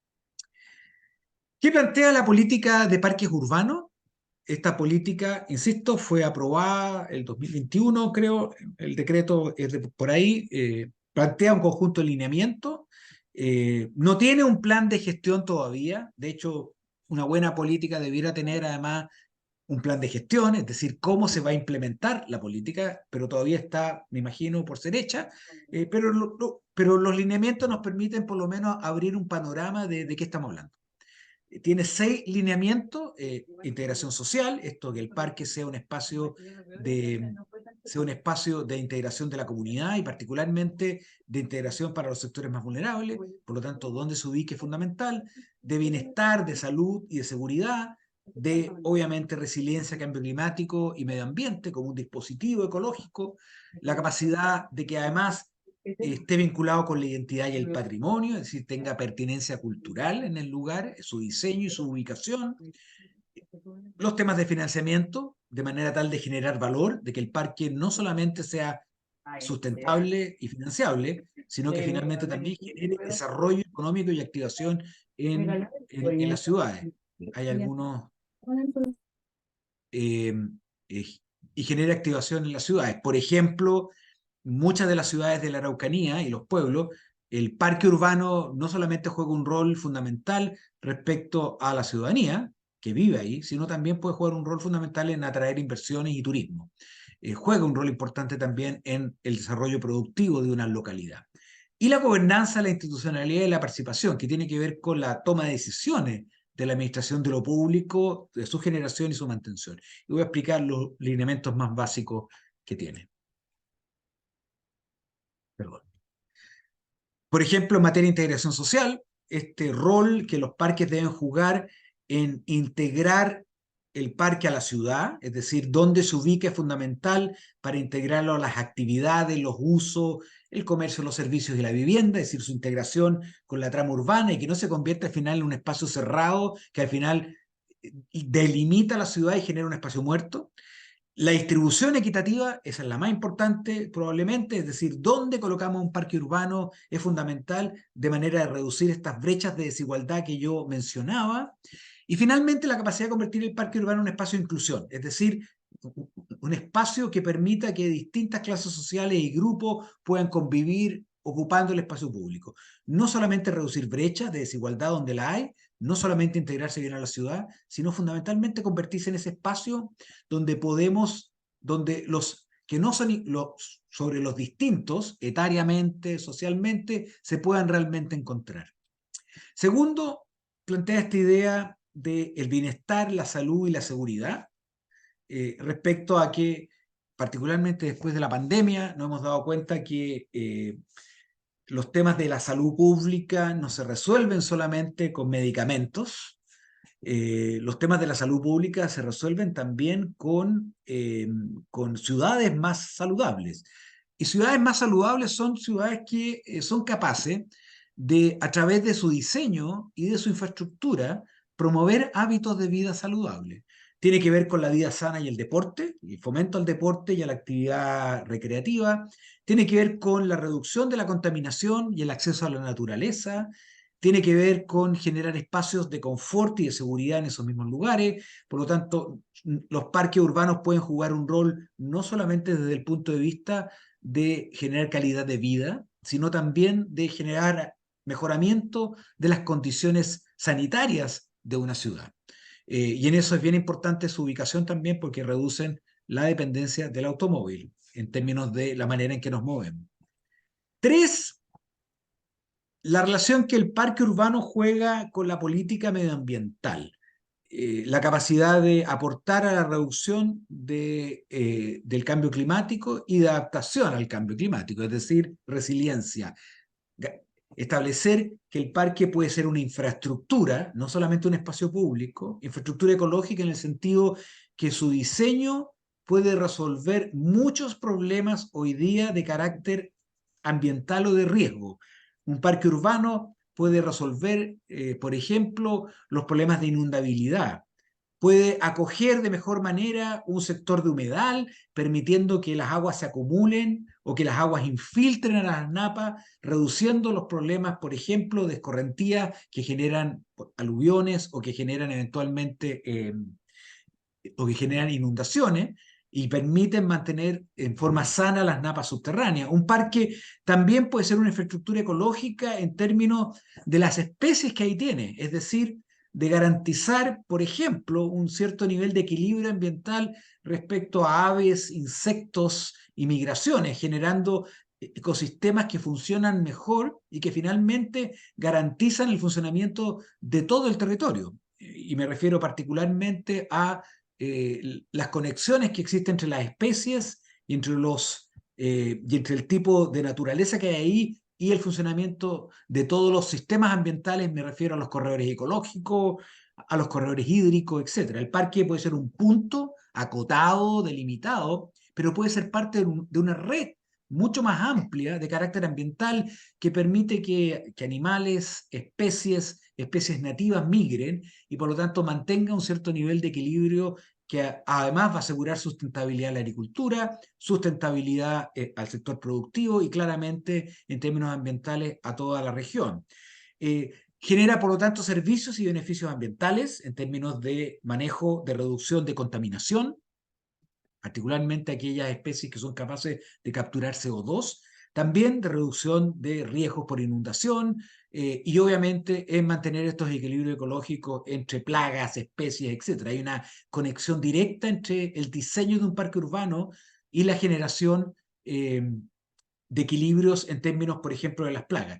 ¿Qué plantea la política de parques urbanos? Esta política, insisto, fue aprobada el 2021, creo, el decreto es de por ahí, plantea un conjunto de lineamientos, no tiene un plan de gestión todavía. De hecho, una buena política debiera tener además un plan de gestión, es decir, cómo se va a implementar la política, pero todavía está, me imagino, por ser hecha, pero los lineamientos nos permiten por lo menos abrir un panorama de qué estamos hablando. Tiene 6 lineamientos: integración social, esto que el parque sea un espacio de integración de la comunidad y particularmente de integración para los sectores más vulnerables, por lo tanto, donde se ubique es fundamental, de bienestar, de salud y de seguridad, de obviamente resiliencia, cambio climático y medio ambiente como un dispositivo ecológico, la capacidad de que además esté vinculado con la identidad y el patrimonio, es decir, tenga pertinencia cultural en el lugar, su diseño y su ubicación, los temas de financiamiento, de manera tal de generar valor, de que el parque no solamente sea sustentable y financiable, sino que finalmente también genere desarrollo económico y activación en las ciudades. Hay algunos eh, eh, y genera activación en las ciudades. Por ejemplo, muchas de las ciudades de la Araucanía y los pueblos, el parque urbano no solamente juega un rol fundamental respecto a la ciudadanía que vive ahí, sino también puede jugar un rol fundamental en atraer inversiones y turismo. Juega un rol importante también en el desarrollo productivo de una localidad. Y la gobernanza, la institucionalidad y la participación, que tiene que ver con la toma de decisiones de la administración de lo público, de su generación y su mantención. Y voy a explicar los lineamientos más básicos que tiene. Perdón. Por ejemplo, en materia de integración social, este rol que los parques deben jugar en integrar el parque a la ciudad, es decir, dónde se ubica es fundamental para integrarlo a las actividades, los usos, el comercio, los servicios y la vivienda, es decir, su integración con la trama urbana y que no se convierta al final en un espacio cerrado que al final delimita la ciudad y genera un espacio muerto. La distribución equitativa, esa es la más importante probablemente, es decir, dónde colocamos un parque urbano es fundamental de manera de reducir estas brechas de desigualdad que yo mencionaba. Y finalmente la capacidad de convertir el parque urbano en un espacio de inclusión, es decir, un espacio que permita que distintas clases sociales y grupos puedan convivir ocupando el espacio público. No solamente reducir brechas de desigualdad donde la hay, no solamente integrarse bien a la ciudad, sino fundamentalmente convertirse en ese espacio donde donde los que no son sobre los distintos, etariamente, socialmente, se puedan realmente encontrar. Segundo, plantea esta idea del bienestar, la salud y la seguridad, respecto a que, particularmente después de la pandemia, nos hemos dado cuenta que los temas de la salud pública no se resuelven solamente con medicamentos. Los temas de la salud pública se resuelven también con ciudades más saludables. Y ciudades más saludables son ciudades que son capaces de, a través de su diseño y de su infraestructura, promover hábitos de vida saludables. Tiene que ver con la vida sana y el deporte, el fomento al deporte y a la actividad recreativa. Tiene que ver con la reducción de la contaminación y el acceso a la naturaleza. tiene que ver con generar espacios de confort y de seguridad en esos mismos lugares. Por lo tanto, los parques urbanos pueden jugar un rol no solamente desde el punto de vista de generar calidad de vida, sino también de generar mejoramiento de las condiciones sanitarias de una ciudad. Y en eso es bien importante su ubicación también porque reducen la dependencia del automóvil en términos de la manera en que nos movemos. Tres, la relación que el parque urbano juega con la política medioambiental. La capacidad de aportar a la reducción del cambio climático y de adaptación al cambio climático, es decir, resiliencia. Establecer que el parque puede ser una infraestructura, no solamente un espacio público, infraestructura ecológica en el sentido que su diseño puede resolver muchos problemas hoy día de carácter ambiental o de riesgo. Un parque urbano puede resolver, por ejemplo, los problemas de inundabilidad, puede acoger de mejor manera un sector de humedal, permitiendo que las aguas se acumulen o que las aguas infiltren a las napas, reduciendo los problemas, por ejemplo, de escorrentía que generan aluviones o que generan eventualmente o que generan inundaciones y permiten mantener en forma sana las napas subterráneas. Un parque también puede ser una infraestructura ecológica en términos de las especies que ahí tiene, es decir, de garantizar, por ejemplo, un cierto nivel de equilibrio ambiental respecto a aves, insectos y migraciones, generando ecosistemas que funcionan mejor y que finalmente garantizan el funcionamiento de todo el territorio. Y me refiero particularmente a las conexiones que existen entre las especies y entre el tipo de naturaleza que hay ahí y el funcionamiento de todos los sistemas ambientales, me refiero a los corredores ecológicos, a los corredores hídricos, etc. El parque puede ser un punto acotado, delimitado, pero puede ser parte de una red mucho más amplia de carácter ambiental que permite que animales, especies nativas migren y por lo tanto mantenga un cierto nivel de equilibrio que además va a asegurar sustentabilidad a la agricultura, sustentabilidad al sector productivo y claramente en términos ambientales a toda la región. Genera, por lo tanto, servicios y beneficios ambientales en términos de manejo, de reducción de contaminación, particularmente aquellas especies que son capaces de capturar CO2, también de reducción de riesgos por inundación y obviamente en mantener estos equilibrios ecológicos entre plagas, especies, etc. Hay una conexión directa entre el diseño de un parque urbano y la generación de equilibrios en términos, por ejemplo, de las plagas.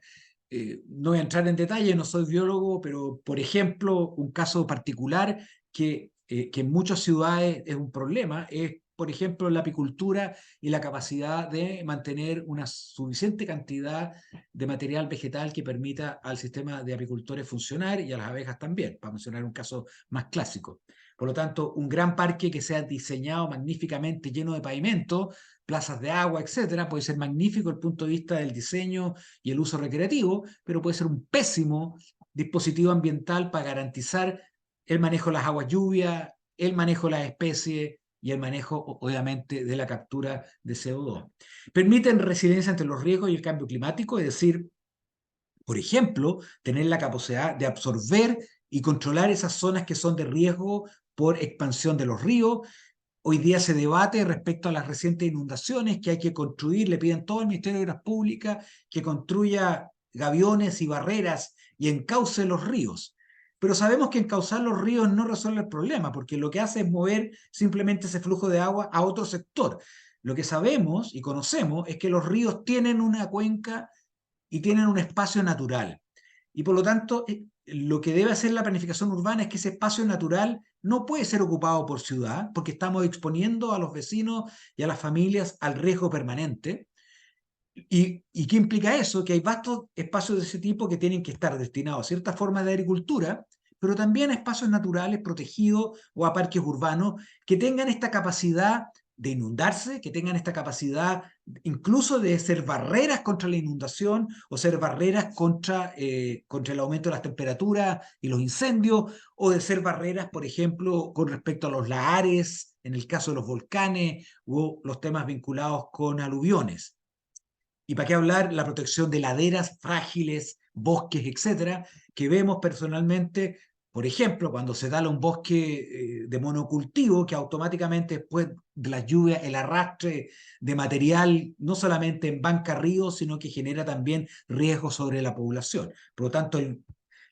No voy a entrar en detalle, no soy biólogo, pero por ejemplo, un caso particular que en muchas ciudades es un problema es, por ejemplo, la apicultura y la capacidad de mantener una suficiente cantidad de material vegetal que permita al sistema de apicultores funcionar y a las abejas también, para mencionar un caso más clásico. Por lo tanto, un gran parque que sea diseñado magníficamente, lleno de pavimento, plazas de agua, etcétera, puede ser magnífico desde el punto de vista del diseño y el uso recreativo, pero puede ser un pésimo dispositivo ambiental para garantizar el manejo de las aguas lluvias, el manejo de las especies y el manejo, obviamente, de la captura de CO2. Permiten resiliencia ante los riesgos y el cambio climático, es decir, por ejemplo, tener la capacidad de absorber y controlar esas zonas que son de riesgo por expansión de los ríos. Hoy día se debate respecto a las recientes inundaciones que hay que construir, le piden todo el Ministerio de Obras Públicas que construya gaviones y barreras y encauce los ríos. Pero sabemos que encauzar los ríos no resuelve el problema, porque lo que hace es mover simplemente ese flujo de agua a otro sector. Lo que sabemos y conocemos es que los ríos tienen una cuenca y tienen un espacio natural. Y por lo tanto, lo que debe hacer la planificación urbana es que ese espacio natural no puede ser ocupado por ciudad, porque estamos exponiendo a los vecinos y a las familias al riesgo permanente. ¿Y qué implica eso? Que hay vastos espacios de ese tipo que tienen que estar destinados a ciertas formas de agricultura, pero también a espacios naturales protegidos o a parques urbanos que tengan esta capacidad de inundarse, que tengan esta capacidad incluso de ser barreras contra la inundación o ser barreras contra el aumento de las temperaturas y los incendios, o de ser barreras, por ejemplo, con respecto a los lahares, en el caso de los volcanes, o los temas vinculados con aluviones. ¿Y para qué hablar? La protección de laderas frágiles, bosques, etcétera, que vemos personalmente. Por ejemplo, cuando se tala un bosque de monocultivo, que automáticamente después de las lluvias, el arrastre de material no solamente embanca ríos, sino que genera también riesgos sobre la población. Por lo tanto,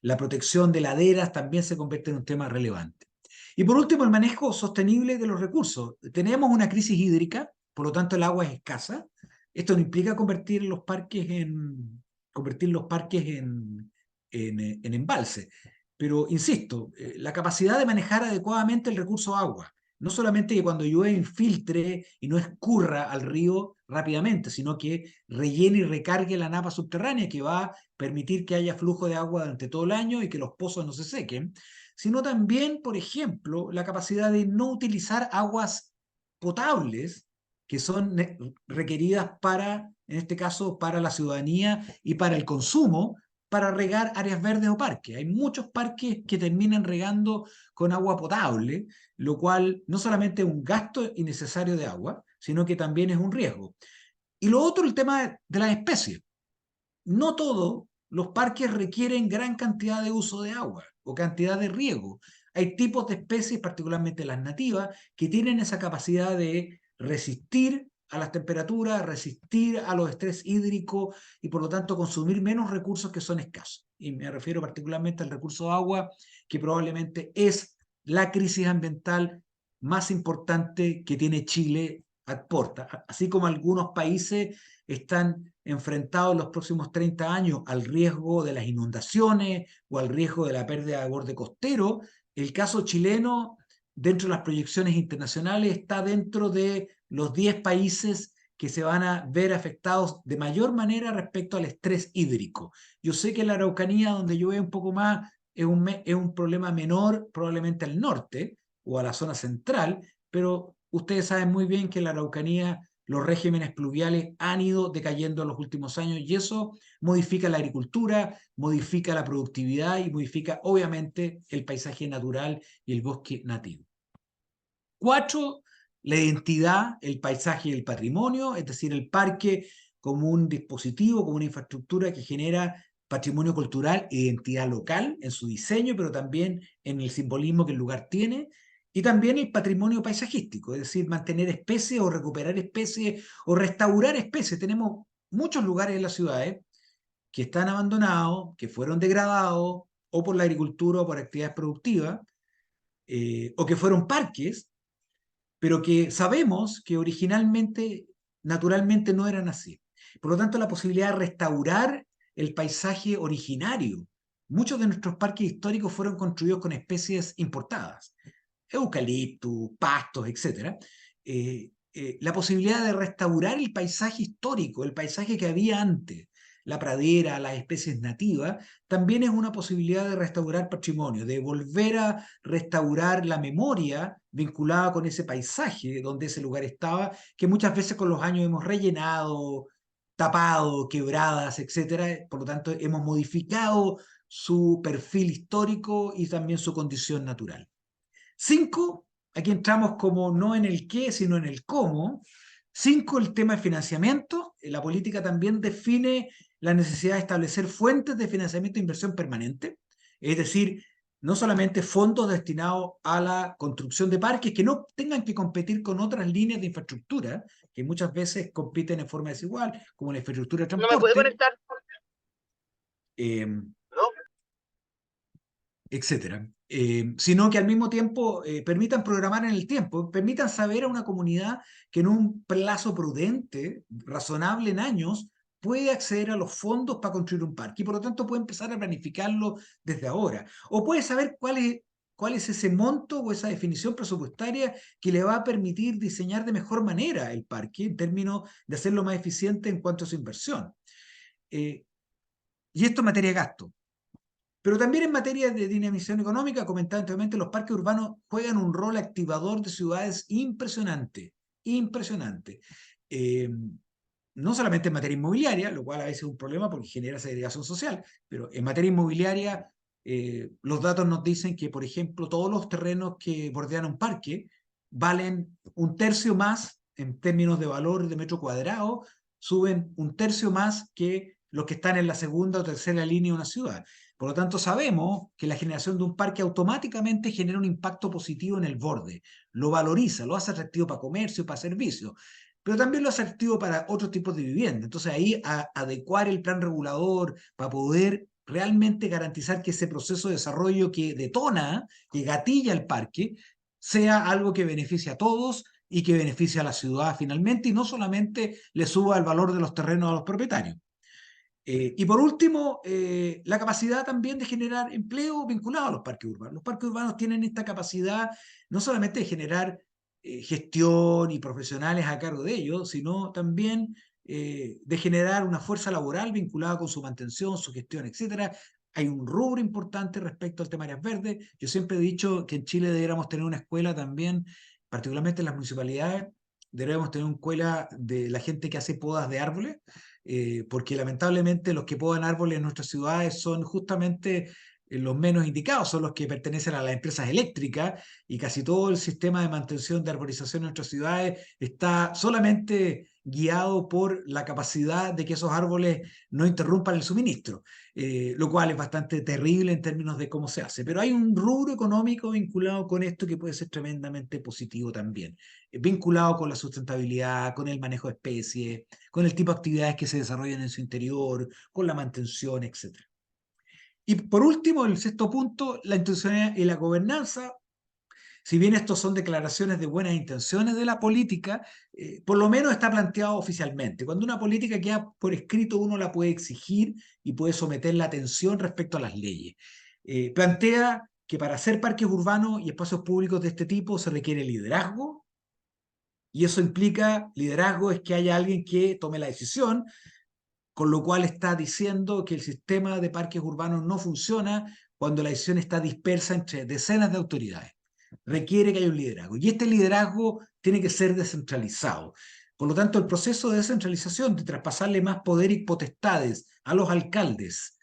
la protección de laderas también se convierte en un tema relevante. Y por último, el manejo sostenible de los recursos. Tenemos una crisis hídrica, por lo tanto el agua es escasa. Esto no implica convertir los parques en embalse. Pero insisto, la capacidad de manejar adecuadamente el recurso agua, no solamente que cuando llueve infiltre y no escurra al río rápidamente, sino que rellene y recargue la napa subterránea, que va a permitir que haya flujo de agua durante todo el año y que los pozos no se sequen, sino también, por ejemplo, la capacidad de no utilizar aguas potables que son requeridas para, en este caso, para la ciudadanía y para el consumo, para regar áreas verdes o parques. Hay muchos parques que terminan regando con agua potable, lo cual no solamente es un gasto innecesario de agua, sino que también es un riesgo. Y lo otro, el tema de las especies. No todos los parques requieren gran cantidad de uso de agua o cantidad de riego. Hay tipos de especies, particularmente las nativas, que tienen esa capacidad de resistir a las temperaturas, resistir a los estrés hídricos y por lo tanto consumir menos recursos que son escasos. Y me refiero particularmente al recurso agua, que probablemente es la crisis ambiental más importante que tiene Chile a porta. Así como algunos países están enfrentados en los próximos 30 años al riesgo de las inundaciones o al riesgo de la pérdida de borde costero, el caso chileno, dentro de las proyecciones internacionales, está dentro de los 10 países que se van a ver afectados de mayor manera respecto al estrés hídrico. Yo sé que la Araucanía, donde llueve un poco más, es un problema menor probablemente al norte o a la zona central, pero ustedes saben muy bien que la Araucanía, los regímenes pluviales han ido decayendo en los últimos años y eso modifica la agricultura, modifica la productividad y modifica obviamente el paisaje natural y el bosque nativo. 4, la identidad, el paisaje y el patrimonio, es decir, el parque como un dispositivo, como una infraestructura que genera patrimonio cultural e identidad local en su diseño, pero también en el simbolismo que el lugar tiene. Y también el patrimonio paisajístico, es decir, mantener especies o recuperar especies o restaurar especies. Tenemos muchos lugares en las ciudades que están abandonados, que fueron degradados o por la agricultura o por actividades productivas, o que fueron parques, pero que sabemos que originalmente, naturalmente no eran así. Por lo tanto, la posibilidad de restaurar el paisaje originario. Muchos de nuestros parques históricos fueron construidos con especies importadas, eucaliptus, pastos, etc. La posibilidad de restaurar el paisaje histórico, el paisaje que había antes, la pradera, las especies nativas, también es una posibilidad de restaurar patrimonio, de volver a restaurar la memoria vinculada con ese paisaje donde ese lugar estaba, que muchas veces con los años hemos rellenado, tapado, quebradas, etcétera. Por lo tanto, hemos modificado su perfil histórico y también su condición natural. 5, aquí entramos como no en el qué, sino en el cómo. 5, el tema de financiamiento. La política también define la necesidad de establecer fuentes de financiamiento e inversión permanente, es decir, no solamente fondos destinados a la construcción de parques que no tengan que competir con otras líneas de infraestructura, que muchas veces compiten en forma desigual, como la infraestructura de No me puede transporte, conectar, eh, ¿no? etcétera, sino que al mismo tiempo permitan programar en el tiempo, permitan saber a una comunidad que en un plazo prudente, razonable en años, puede acceder a los fondos para construir un parque y por lo tanto puede empezar a planificarlo desde ahora. O puede saber cuál es ese monto o esa definición presupuestaria que le va a permitir diseñar de mejor manera el parque en términos de hacerlo más eficiente en cuanto a su inversión. Y esto en materia de gasto. Pero también en materia de dinamización económica, comentaba anteriormente, los parques urbanos juegan un rol activador de ciudades impresionante, impresionante. Eh, no solamente en materia inmobiliaria, lo cual a veces es un problema porque genera segregación social, pero en materia inmobiliaria los datos nos dicen que, por ejemplo, todos los terrenos que bordean un parque valen un tercio más en términos de valor de metro cuadrado, suben un tercio más que los que están en la segunda o tercera línea de una ciudad. Por lo tanto, sabemos que la generación de un parque automáticamente genera un impacto positivo en el borde, lo valoriza, lo hace atractivo para comercio, para servicios, pero también lo hace atractivo para otros tipos de vivienda. Entonces ahí adecuar el plan regulador para poder realmente garantizar que ese proceso de desarrollo que detona, que gatilla el parque, sea algo que beneficie a todos y que beneficie a la ciudad finalmente y no solamente le suba el valor de los terrenos a los propietarios. Y por último, la capacidad también de generar empleo vinculado a los parques urbanos. Los parques urbanos tienen esta capacidad no solamente de generar gestión y profesionales a cargo de ellos, sino también de generar una fuerza laboral vinculada con su mantención, su gestión, etcétera. Hay un rubro importante respecto al tema de áreas verdes. Yo siempre he dicho que en Chile deberíamos tener una escuela también, particularmente en las municipalidades, deberíamos tener una escuela de la gente que hace podas de árboles, porque lamentablemente los que podan árboles en nuestras ciudades son justamente los menos indicados, son los que pertenecen a las empresas eléctricas y casi todo el sistema de mantención de arborización en nuestras ciudades está solamente guiado por la capacidad de que esos árboles no interrumpan el suministro, lo cual es bastante terrible en términos de cómo se hace. Pero hay un rubro económico vinculado con esto que puede ser tremendamente positivo también, vinculado con la sustentabilidad, con el manejo de especies, con el tipo de actividades que se desarrollan en su interior, con la mantención, etc. Y por último, el sexto punto, la institucionalidad y la gobernanza. Si bien estos son declaraciones de buenas intenciones de la política, por lo menos está planteado oficialmente. Cuando una política queda por escrito, uno la puede exigir y puede someter la atención respecto a las leyes. Plantea que para hacer parques urbanos y espacios públicos de este tipo se requiere liderazgo, y eso implica liderazgo, es que haya alguien que tome la decisión, con lo cual está diciendo que el sistema de parques urbanos no funciona cuando la decisión está dispersa entre decenas de autoridades. Requiere que haya un liderazgo, y este liderazgo tiene que ser descentralizado. Por lo tanto, el proceso de descentralización, de traspasarle más poder y potestades a los alcaldes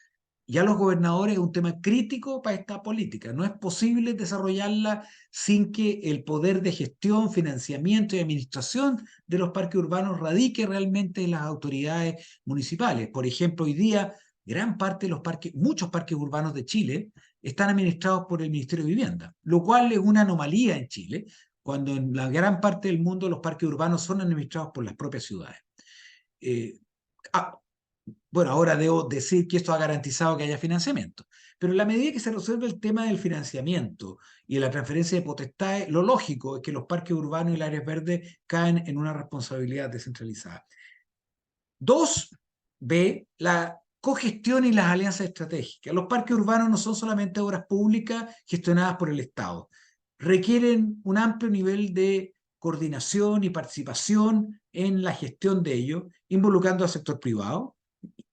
y a los gobernadores, es un tema crítico para esta política. No es posible desarrollarla sin que el poder de gestión, financiamiento y administración de los parques urbanos radique realmente en las autoridades municipales. Por ejemplo, hoy día gran parte de los parques, muchos parques urbanos de Chile están administrados por el Ministerio de Vivienda, lo cual es una anomalía en Chile, cuando en la gran parte del mundo los parques urbanos son administrados por las propias ciudades. Eh, ah, bueno, ahora debo decir que esto ha garantizado que haya financiamiento, pero en la medida que se resuelve el tema del financiamiento y de la transferencia de potestades, lo lógico es que los parques urbanos y las áreas verdes caen en una responsabilidad descentralizada. Dos, B, la cogestión y las alianzas estratégicas. Los parques urbanos no son solamente obras públicas gestionadas por el Estado, requieren un amplio nivel de coordinación y participación en la gestión de ellos, involucrando al sector privado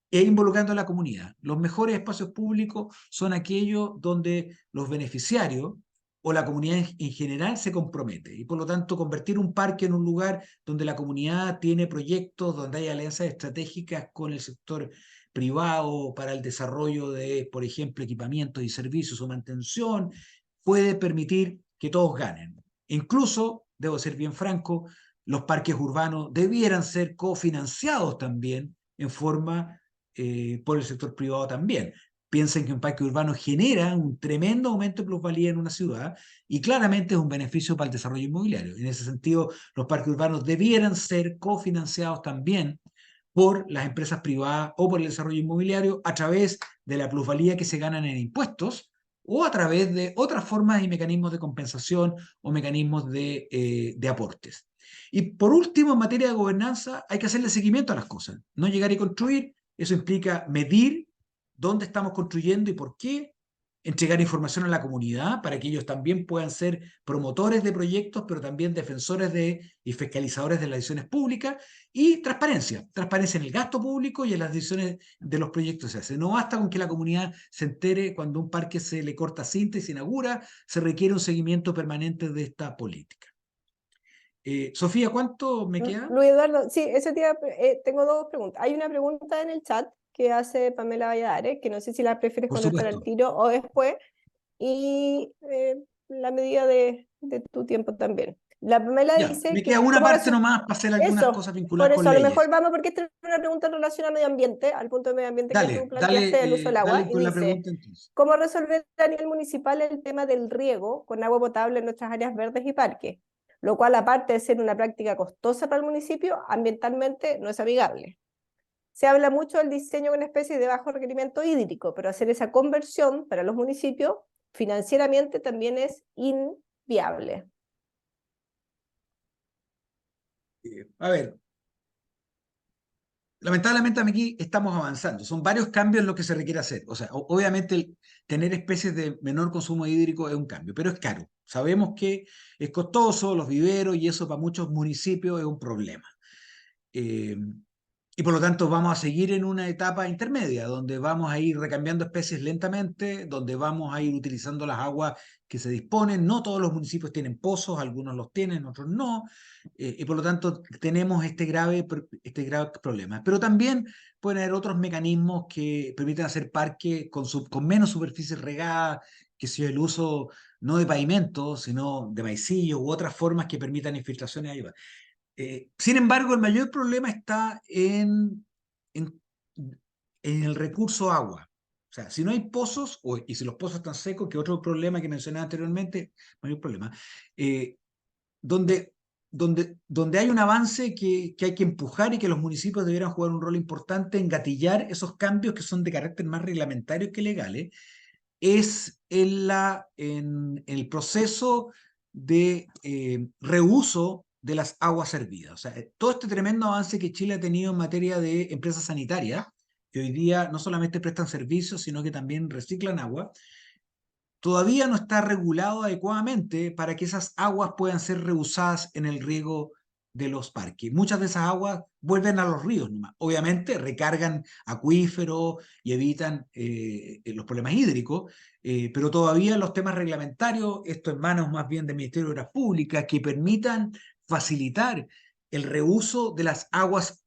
e involucrando a la comunidad. Los mejores espacios públicos son aquellos donde los beneficiarios o la comunidad en general se compromete, y por lo tanto convertir un parque en un lugar donde la comunidad tiene proyectos, donde hay alianzas estratégicas con el sector privado para el desarrollo de, por ejemplo, equipamientos y servicios o mantención, puede permitir que todos ganen. Incluso, debo ser bien franco, los parques urbanos debieran ser cofinanciados también en forma por el sector privado también. Piensen que un parque urbano genera un tremendo aumento de plusvalía en una ciudad y claramente es un beneficio para el desarrollo inmobiliario. En ese sentido, los parques urbanos debieran ser cofinanciados también por las empresas privadas o por el desarrollo inmobiliario a través de la plusvalía que se ganan en impuestos o a través de otras formas y mecanismos de compensación o mecanismos de aportes. Y por último, en materia de gobernanza, hay que hacerle seguimiento a las cosas, no llegar y construir. Eso implica medir dónde estamos construyendo y por qué, entregar información a la comunidad para que ellos también puedan ser promotores de proyectos, pero también defensores y fiscalizadores de las decisiones públicas, y transparencia en el gasto público y en las decisiones de los proyectos se hace. No basta con que la comunidad se entere cuando un parque se le corta cinta y se inaugura, se requiere un seguimiento permanente de esta política. Sofía, ¿cuánto me queda? Luis Eduardo, sí, tengo dos preguntas. Hay una pregunta en el chat que hace Pamela Valladares, que no sé si la prefieres Por contestar al supuesto. tiro o después, y la medida de tu tiempo también. La Pamela Ya, dice me queda que, una ¿cómo parte nomás para hacer algunas eso, cosas por vinculadas eso, con a lo mejor leyes. vamos, porque esta es una pregunta en relación a medio ambiente, al punto de medio ambiente que tú Dale, planteaste del uso del agua, dale y con la dice, pregunta entonces. ¿cómo resolver a nivel municipal el tema del riego con agua potable en nuestras áreas verdes y parques? Lo cual, aparte de ser una práctica costosa para el municipio, ambientalmente no es amigable. Se habla mucho del diseño con especies de bajo requerimiento hídrico, pero hacer esa conversión para los municipios financieramente también es inviable. A ver, lamentablemente aquí estamos avanzando. Son varios cambios lo que se requiere hacer. O sea, obviamente tener especies de menor consumo hídrico es un cambio, pero es caro. Sabemos que es costoso, los viveros, y eso para muchos municipios es un problema. Eh, y por lo tanto vamos a seguir en una etapa intermedia, donde vamos a ir recambiando especies lentamente, donde vamos a ir utilizando las aguas que se disponen. No todos los municipios tienen pozos, algunos los tienen, otros no, y por lo tanto tenemos este grave problema. Pero también pueden haber otros mecanismos que permiten hacer parques con menos superficie regada, que sea el uso no de pavimentos, sino de maicillos u otras formas que permitan infiltraciones ahí. Sin embargo, el mayor problema está en, en el recurso agua. O sea, si no hay pozos, y si los pozos están secos, que otro problema que mencioné anteriormente, mayor problema, eh, donde, donde hay un avance que hay que empujar y que los municipios deberán jugar un rol importante en gatillar esos cambios que son de carácter más reglamentarios que legales, es en el proceso de reuso de las aguas servidas. O sea, todo este tremendo avance que Chile ha tenido en materia de empresas sanitarias, que hoy día no solamente prestan servicios, sino que también reciclan agua, todavía no está regulado adecuadamente para que esas aguas puedan ser reusadas en el riego de los parques. Muchas de esas aguas vuelven a los ríos nomás. Obviamente recargan acuíferos y evitan los problemas hídricos, pero todavía los temas reglamentarios, esto en manos más bien del Ministerio de Obras Públicas, que permitan facilitar el reuso de las aguas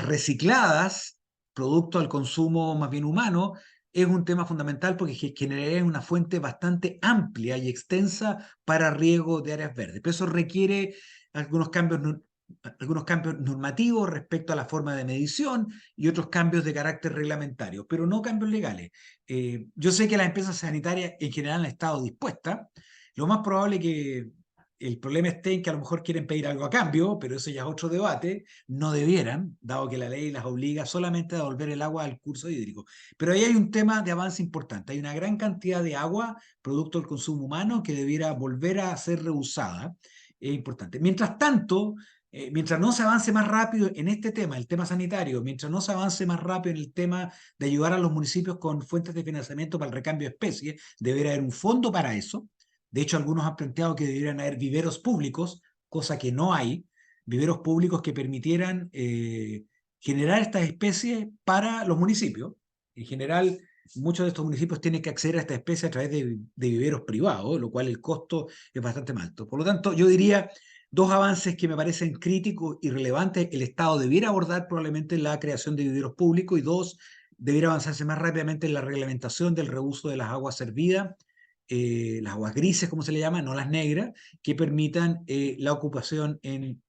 recicladas, producto al consumo más bien humano, es un tema fundamental porque generaría una fuente bastante amplia y extensa para riego de áreas verdes. Pero eso requiere algunos cambios, algunos cambios normativos respecto a la forma de medición y otros cambios de carácter reglamentario, pero no cambios legales. Yo sé que las empresas sanitarias en general han estado dispuestas. Lo más probable que el problema esté en que a lo mejor quieren pedir algo a cambio, pero eso ya es otro debate. No debieran, dado que la ley las obliga solamente a devolver el agua al curso hídrico. Pero ahí hay un tema de avance importante. Hay una gran cantidad de agua, producto del consumo humano, que debiera volver a ser reusada. Es importante. Mientras tanto, mientras no se avance más rápido en este tema, el tema sanitario, mientras no se avance más rápido en el tema de ayudar a los municipios con fuentes de financiamiento para el recambio de especies, debería haber un fondo para eso. De hecho, algunos han planteado que deberían haber viveros públicos, cosa que no hay, viveros públicos que permitieran generar estas especies para los municipios. En general, muchos de estos municipios tienen que acceder a esta especie a través de viveros privados, lo cual el costo es bastante más alto. Por lo tanto, yo diría dos avances que me parecen críticos y relevantes. El Estado debiera abordar probablemente la creación de viveros públicos, y dos, debiera avanzarse más rápidamente en la reglamentación del reuso de las aguas servidas, las aguas grises, como se le llama, no las negras, que permitan la ocupación en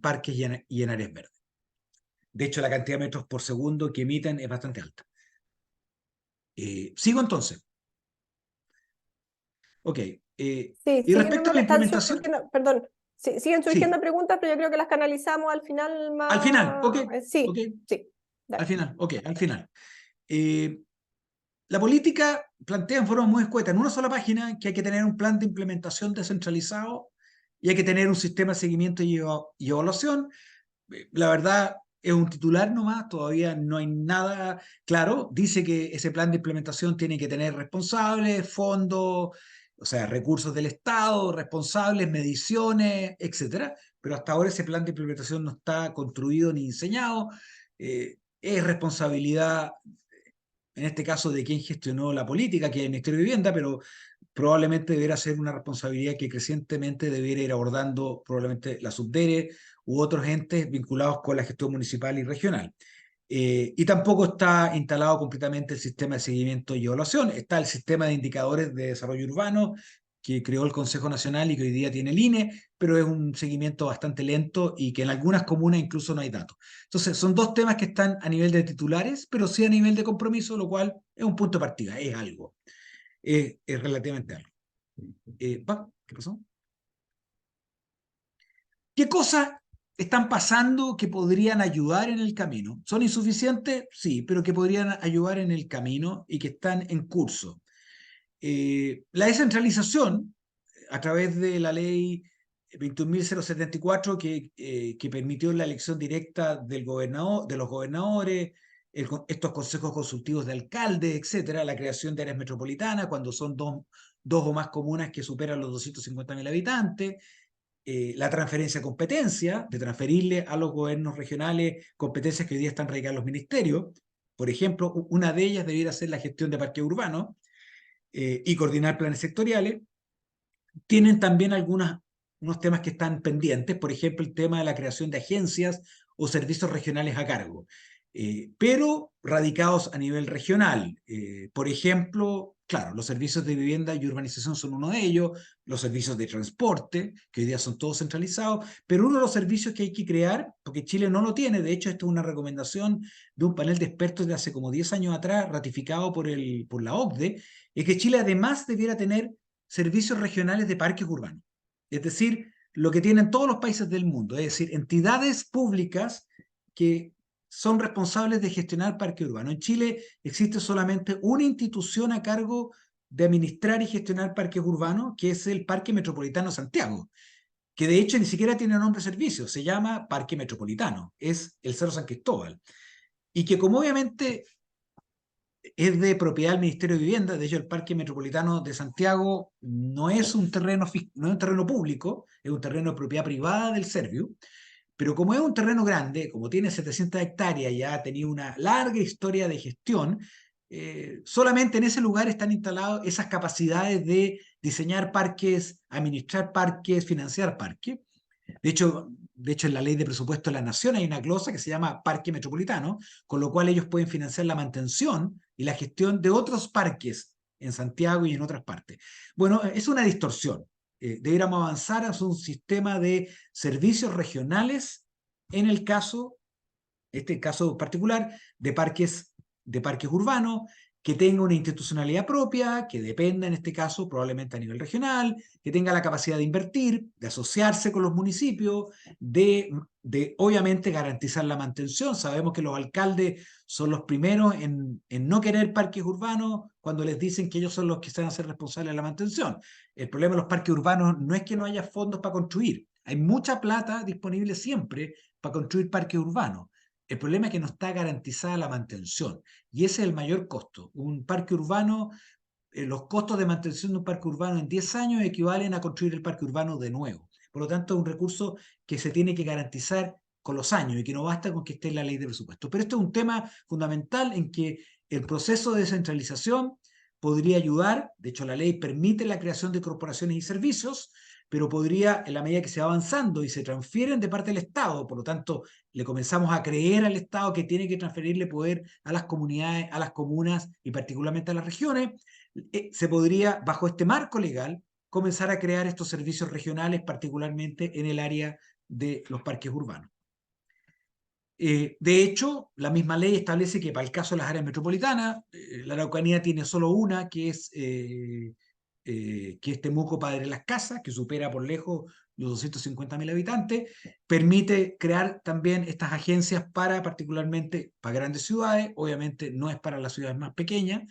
parques y en áreas verdes. De hecho, la cantidad de metros por segundo que emiten es bastante alta. Sigo entonces. Ok. Sí, Y siguen respecto a la están implementación, surgiendo, perdón, sí, siguen surgiendo sí, preguntas, pero yo creo que las canalizamos al final al final, ok, más. ok, Sí, sí, al dale. final, ok, al final. Eh, la política plantea en forma muy escueta, en una sola página, que hay que tener un plan de implementación descentralizado y hay que tener un sistema de seguimiento y evaluación. La verdad es un titular nomás, todavía no hay nada claro. Dice que ese plan de implementación tiene que tener responsables, fondos, o sea, recursos del Estado, responsables, mediciones, etcétera. Pero hasta ahora ese plan de implementación no está construido ni diseñado. Es responsabilidad, en este caso, de quien gestionó la política, que es el Ministerio de Vivienda, pero probablemente deberá ser una responsabilidad que crecientemente debiera ir abordando probablemente la Subdere u otros entes vinculados con la gestión municipal y regional. Y tampoco está instalado completamente el sistema de seguimiento y evaluación. Está el sistema de indicadores de desarrollo urbano que creó el Consejo Nacional y que hoy día tiene el INE, pero es un seguimiento bastante lento y que en algunas comunas incluso no hay datos. Entonces, son dos temas que están a nivel de titulares, pero sí a nivel de compromiso, lo cual es un punto de partida, es algo, es relativamente algo. ¿Qué pasó? ¿Qué cosas están pasando que podrían ayudar en el camino? ¿Son insuficientes? Sí, pero que podrían ayudar en el camino y que están en curso. La descentralización, a través de la ley 21.074, que permitió la elección directa del gobernador, de los gobernadores, estos consejos consultivos de alcaldes, etcétera, la creación de áreas metropolitanas cuando son dos o más comunas que superan los 250.000 habitantes, la transferencia de competencia, de transferirle a los gobiernos regionales competencias que hoy día están radicadas en los ministerios. Por ejemplo, una de ellas debiera ser la gestión de parques urbanos y coordinar planes sectoriales. Tienen también unos temas que están pendientes, por ejemplo, el tema de la creación de agencias o servicios regionales a cargo, pero radicados a nivel regional. Por ejemplo, claro, los servicios de vivienda y urbanización son uno de ellos, los servicios de transporte, que hoy día son todos centralizados, pero uno de los servicios que hay que crear, porque Chile no lo tiene, de hecho, esto es una recomendación de un panel de expertos de hace como 10 años atrás, ratificado por la OCDE, es que Chile además debiera tener servicios regionales de parques urbanos. Es decir, lo que tienen todos los países del mundo, es decir, entidades públicas que son responsables de gestionar parque urbano. En Chile existe solamente una institución a cargo de administrar y gestionar parques urbanos, que es el Parque Metropolitano Santiago, que de hecho ni siquiera tiene nombre de servicio, se llama Parque Metropolitano, es el Cerro San Cristóbal. Y que como obviamente es de propiedad del Ministerio de Vivienda. De hecho, el Parque Metropolitano de Santiago no es un terreno, no es un terreno público, es un terreno de propiedad privada del Serviu, pero como es un terreno grande, como tiene 700 hectáreas y ha tenido una larga historia de gestión, solamente en ese lugar están instaladas esas capacidades de diseñar parques, administrar parques, financiar parques. De hecho, en la ley de presupuesto de la Nación hay una glosa que se llama Parque Metropolitano, con lo cual ellos pueden financiar la mantención y la gestión de otros parques en Santiago y en otras partes. Bueno, es una distorsión. Deberíamos avanzar hacia un sistema de servicios regionales en el caso, este caso particular, de parques urbanos, que tenga una institucionalidad propia, que dependa en este caso probablemente a nivel regional, que tenga la capacidad de invertir, de asociarse con los municipios, de obviamente garantizar la mantención. Sabemos que los alcaldes son los primeros en no querer parques urbanos cuando les dicen que ellos son los que se van a ser responsables de la mantención. El problema de los parques urbanos no es que no haya fondos para construir, hay mucha plata disponible siempre para construir parques urbanos. El problema es que no está garantizada la mantención y ese es el mayor costo. Un parque urbano, los costos de mantención de un parque urbano en 10 años equivalen a construir el parque urbano de nuevo. Por lo tanto, es un recurso que se tiene que garantizar con los años y que no basta con que esté en la ley de presupuesto. Pero esto es un tema fundamental en que el proceso de descentralización podría ayudar. De hecho, la ley permite la creación de corporaciones y servicios, pero podría, en la medida que se va avanzando y se transfieren de parte del Estado, por lo tanto, le comenzamos a creer al Estado que tiene que transferirle poder a las comunidades, a las comunas y particularmente a las regiones, se podría, bajo este marco legal, comenzar a crear estos servicios regionales, particularmente en el área de los parques urbanos. De hecho, la misma ley establece que para el caso de las áreas metropolitanas, la Araucanía tiene solo una, que es Temuco Padre Las Casas, que supera por lejos los 250.000 habitantes, permite crear también estas agencias particularmente para grandes ciudades, obviamente no es para las ciudades más pequeñas,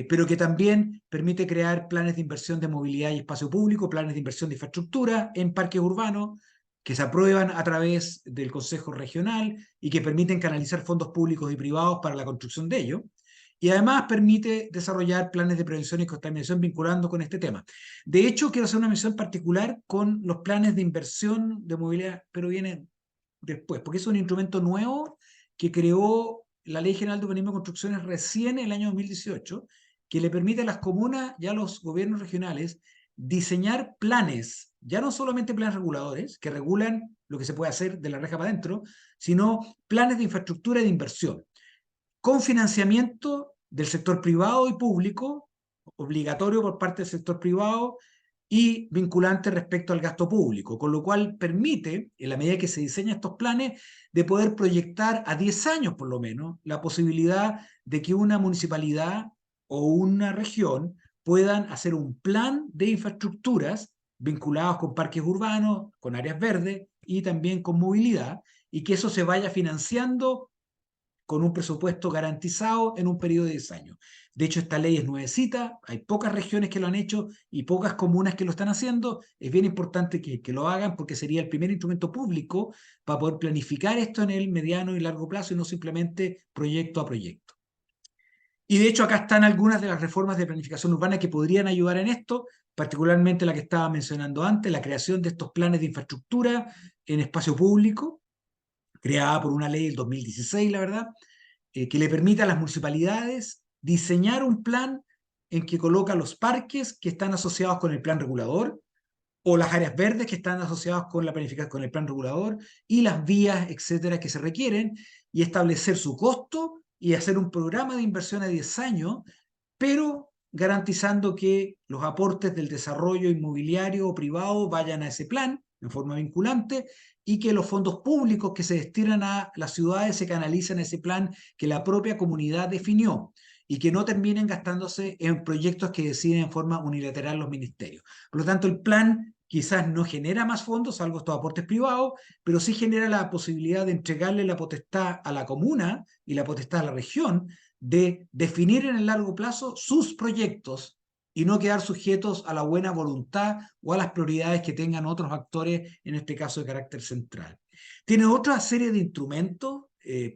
pero que también permite crear planes de inversión de movilidad y espacio público, planes de inversión de infraestructura en parques urbanos, que se aprueban a través del Consejo Regional y que permiten canalizar fondos públicos y privados para la construcción de ellos. Y además permite desarrollar planes de prevención y contaminación vinculando con este tema. De hecho, quiero hacer una mención particular con los planes de inversión de movilidad, pero viene después, porque es un instrumento nuevo que creó la Ley General de Urbanismo y Construcciones recién en el año 2018, que le permite a las comunas y a los gobiernos regionales diseñar planes, ya no solamente planes reguladores, que regulan lo que se puede hacer de la reja para adentro, sino planes de infraestructura y de inversión, con financiamiento del sector privado y público, obligatorio por parte del sector privado y vinculante respecto al gasto público, con lo cual permite, en la medida que se diseñan estos planes, de poder proyectar a 10 años por lo menos la posibilidad de que una municipalidad o una región puedan hacer un plan de infraestructuras vinculados con parques urbanos, con áreas verdes y también con movilidad, y que eso se vaya financiando con un presupuesto garantizado en un periodo de 10 años. De hecho, esta ley es nuevecita, hay pocas regiones que lo han hecho y pocas comunas que lo están haciendo. Es bien importante que lo hagan porque sería el primer instrumento público para poder planificar esto en el mediano y largo plazo y no simplemente proyecto a proyecto. Y de hecho acá están algunas de las reformas de planificación urbana que podrían ayudar en esto, particularmente la que estaba mencionando antes, la creación de estos planes de infraestructura en espacio público, creada por una ley del 2016, la verdad, que le permita a las municipalidades diseñar un plan en que coloca los parques que están asociados con el plan regulador o las áreas verdes que están asociadas con la planificación con el plan regulador y las vías, etcétera, que se requieren y establecer su costo y hacer un programa de inversión a 10 años, pero garantizando que los aportes del desarrollo inmobiliario o privado vayan a ese plan en forma vinculante y que los fondos públicos que se destinan a las ciudades se canalicen a ese plan que la propia comunidad definió y que no terminen gastándose en proyectos que deciden en forma unilateral los ministerios. Por lo tanto, el plan quizás no genera más fondos, salvo estos aportes privados, pero sí genera la posibilidad de entregarle la potestad a la comuna y la potestad a la región de definir en el largo plazo sus proyectos y no quedar sujetos a la buena voluntad o a las prioridades que tengan otros actores, en este caso de carácter central. Tiene otra serie de instrumentos,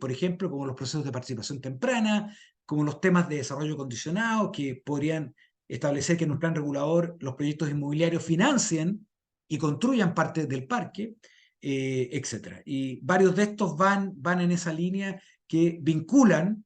por ejemplo, como los procesos de participación temprana, como los temas de desarrollo condicionado, que podrían establecer que en un plan regulador los proyectos inmobiliarios financien y construyan parte del parque, etc. Y varios de estos van en esa línea que vinculan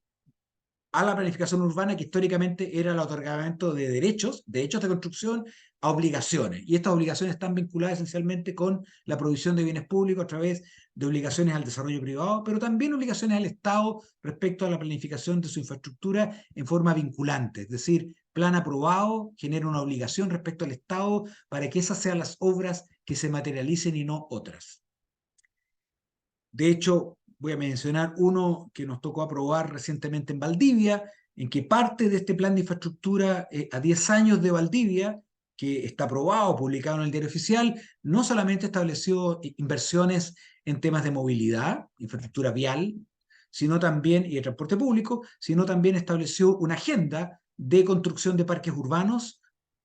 a la planificación urbana, que históricamente era el otorgamiento de derechos de construcción, a obligaciones. Y estas obligaciones están vinculadas esencialmente con la provisión de bienes públicos a través de obligaciones al desarrollo privado, pero también obligaciones al Estado respecto a la planificación de su infraestructura en forma vinculante. Es decir, plan aprobado genera una obligación respecto al Estado para que esas sean las obras que se materialicen y no otras. De hecho, voy a mencionar uno que nos tocó aprobar recientemente en Valdivia, en que parte de este plan de infraestructura a 10 años de Valdivia, que está aprobado, publicado en el Diario Oficial, no solamente estableció inversiones en temas de movilidad, infraestructura vial, sino también, y de transporte público, sino también estableció una agenda de construcción de parques urbanos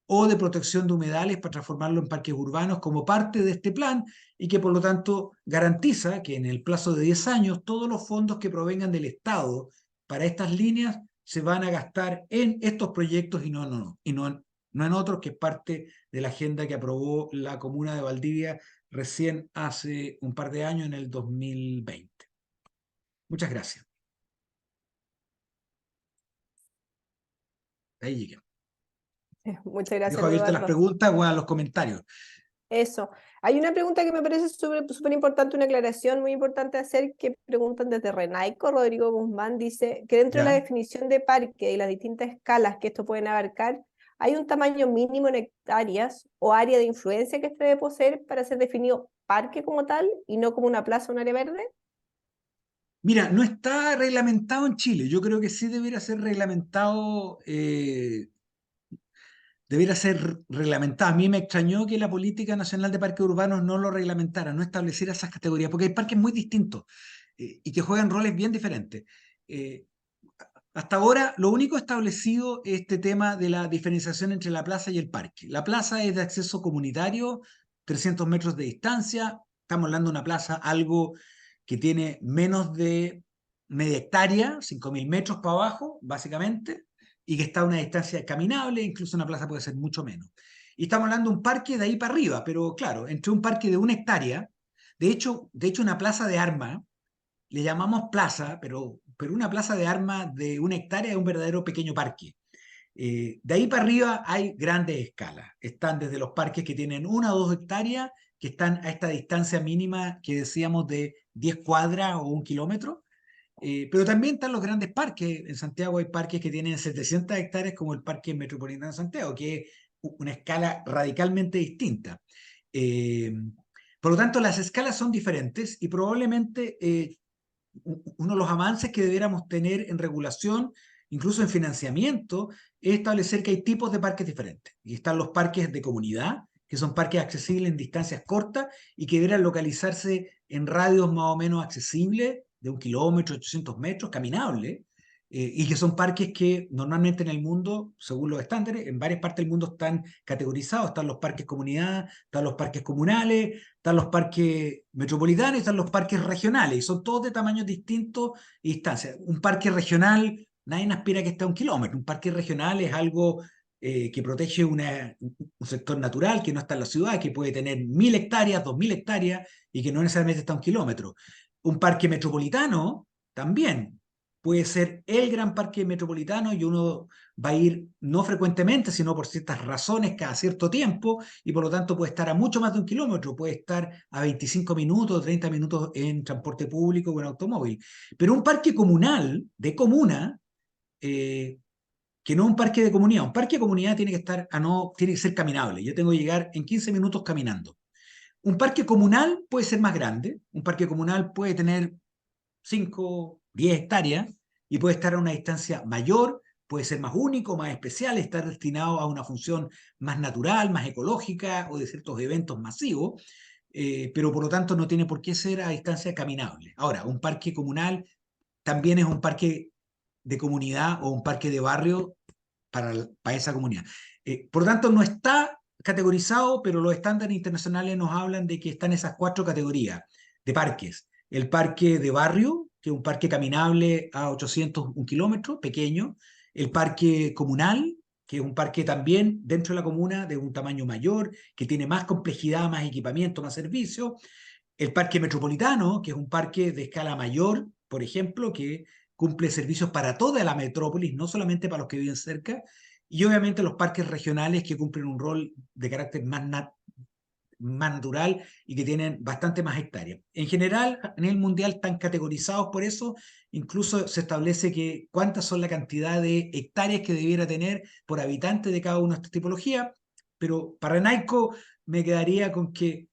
o de protección de humedales para transformarlo en parques urbanos como parte de este plan y que por lo tanto garantiza que en el plazo de 10 años todos los fondos que provengan del Estado para estas líneas se van a gastar en estos proyectos y no en otros, que es parte de la agenda que aprobó la comuna de Valdivia recién hace un par de años, en el 2020. Muchas gracias. Ahí llegué. Muchas gracias, Dejo abiertas las Eduardo. preguntas o a los comentarios. Eso. Hay una pregunta que me parece súper importante, una aclaración muy importante hacer, que preguntan desde Renaico. Rodrigo Guzmán dice que dentro de la ¿Ya? definición de parque y las distintas escalas que esto pueden abarcar, ¿hay un tamaño mínimo en hectáreas o área de influencia que este debe poseer para ser definido parque como tal y no como una plaza o un área verde? Mira, no está reglamentado en Chile. Yo creo que sí debería ser reglamentado, debería ser reglamentado. A mí me extrañó que la Política Nacional de Parques Urbanos no lo reglamentara, no estableciera esas categorías, porque hay parques muy distintos y que juegan roles bien diferentes. Eh, Hasta ahora, lo único establecido es este tema de la diferenciación entre la plaza y el parque. La plaza es de acceso comunitario, 300 metros de distancia. Estamos hablando de una plaza, algo que tiene menos de media hectárea, 5.000 metros para abajo, básicamente, y que está a una distancia caminable, incluso una plaza puede ser mucho menos. Y estamos hablando de un parque de ahí para arriba, pero claro, entre un parque de 1 hectárea, de hecho una plaza de armas, le llamamos plaza, pero una plaza de armas de 1 hectárea es un verdadero pequeño parque. De ahí para arriba hay grandes escalas. Están desde los parques que tienen 1 o 2 hectáreas, que están a esta distancia mínima que decíamos de 10 cuadras o 1 kilómetro. Pero también están los grandes parques. En Santiago hay parques que tienen 700 hectáreas, como el Parque Metropolitano de Santiago, que es una escala radicalmente distinta. Eh, por lo tanto, las escalas son diferentes y probablemente uno de los avances que debiéramos tener en regulación, incluso en financiamiento, es establecer que hay tipos de parques diferentes. Y están los parques de comunidad, que son parques accesibles en distancias cortas y que deberán localizarse en radios más o menos accesibles, de 1 kilómetro, 800 metros, caminables, y que son parques que normalmente en el mundo, según los estándares, en varias partes del mundo están categorizados. Están los parques comunidad, están los parques comunales, están los parques metropolitanos y están los parques regionales, y son todos de tamaños distintos y distancias. Un parque regional, nadie aspira a que esté a 1 kilómetro. Un parque regional es algo que protege un sector natural que no está en la ciudad, que puede tener 1.000 hectáreas, 2.000 hectáreas, y que no necesariamente está a 1 kilómetro. Un parque metropolitano también puede ser el gran parque metropolitano, y uno va a ir no frecuentemente, sino por ciertas razones cada cierto tiempo, y por lo tanto puede estar a mucho más de 1 kilómetro, puede estar a 25 minutos, 30 minutos en transporte público o en automóvil. Pero un parque comunal, de comuna, eh, que no un parque de comunidad. Un parque de comunidad tiene que estar no, tiene que ser caminable. Yo tengo que llegar en 15 minutos caminando. Un parque comunal puede ser más grande. Un parque comunal puede tener 5, 10 hectáreas y puede estar a una distancia mayor, puede ser más único, más especial, estar destinado a una función más natural, más ecológica o de ciertos eventos masivos, pero por lo tanto no tiene por qué ser a distancia caminable. Ahora, un parque comunal también es un parque de comunidad o un parque de barrio para esa comunidad. Por lo tanto, no está categorizado, pero los estándares internacionales nos hablan de que están esas 4 categorías de parques. El parque de barrio, que es un parque caminable a 801 kilómetros, pequeño. El parque comunal, que es un parque también dentro de la comuna de un tamaño mayor, que tiene más complejidad, más equipamiento, más servicio. El parque metropolitano, que es un parque de escala mayor, por ejemplo, que cumple servicios para toda la metrópolis, no solamente para los que viven cerca. Y obviamente los parques regionales, que cumplen un rol de carácter más natural y que tienen bastante más hectáreas. En general, a nivel mundial están categorizados por eso. Incluso se establece que cuántas son la cantidad de hectáreas que debiera tener por habitante de cada una de estas tipologías. Pero para Naico me quedaría con que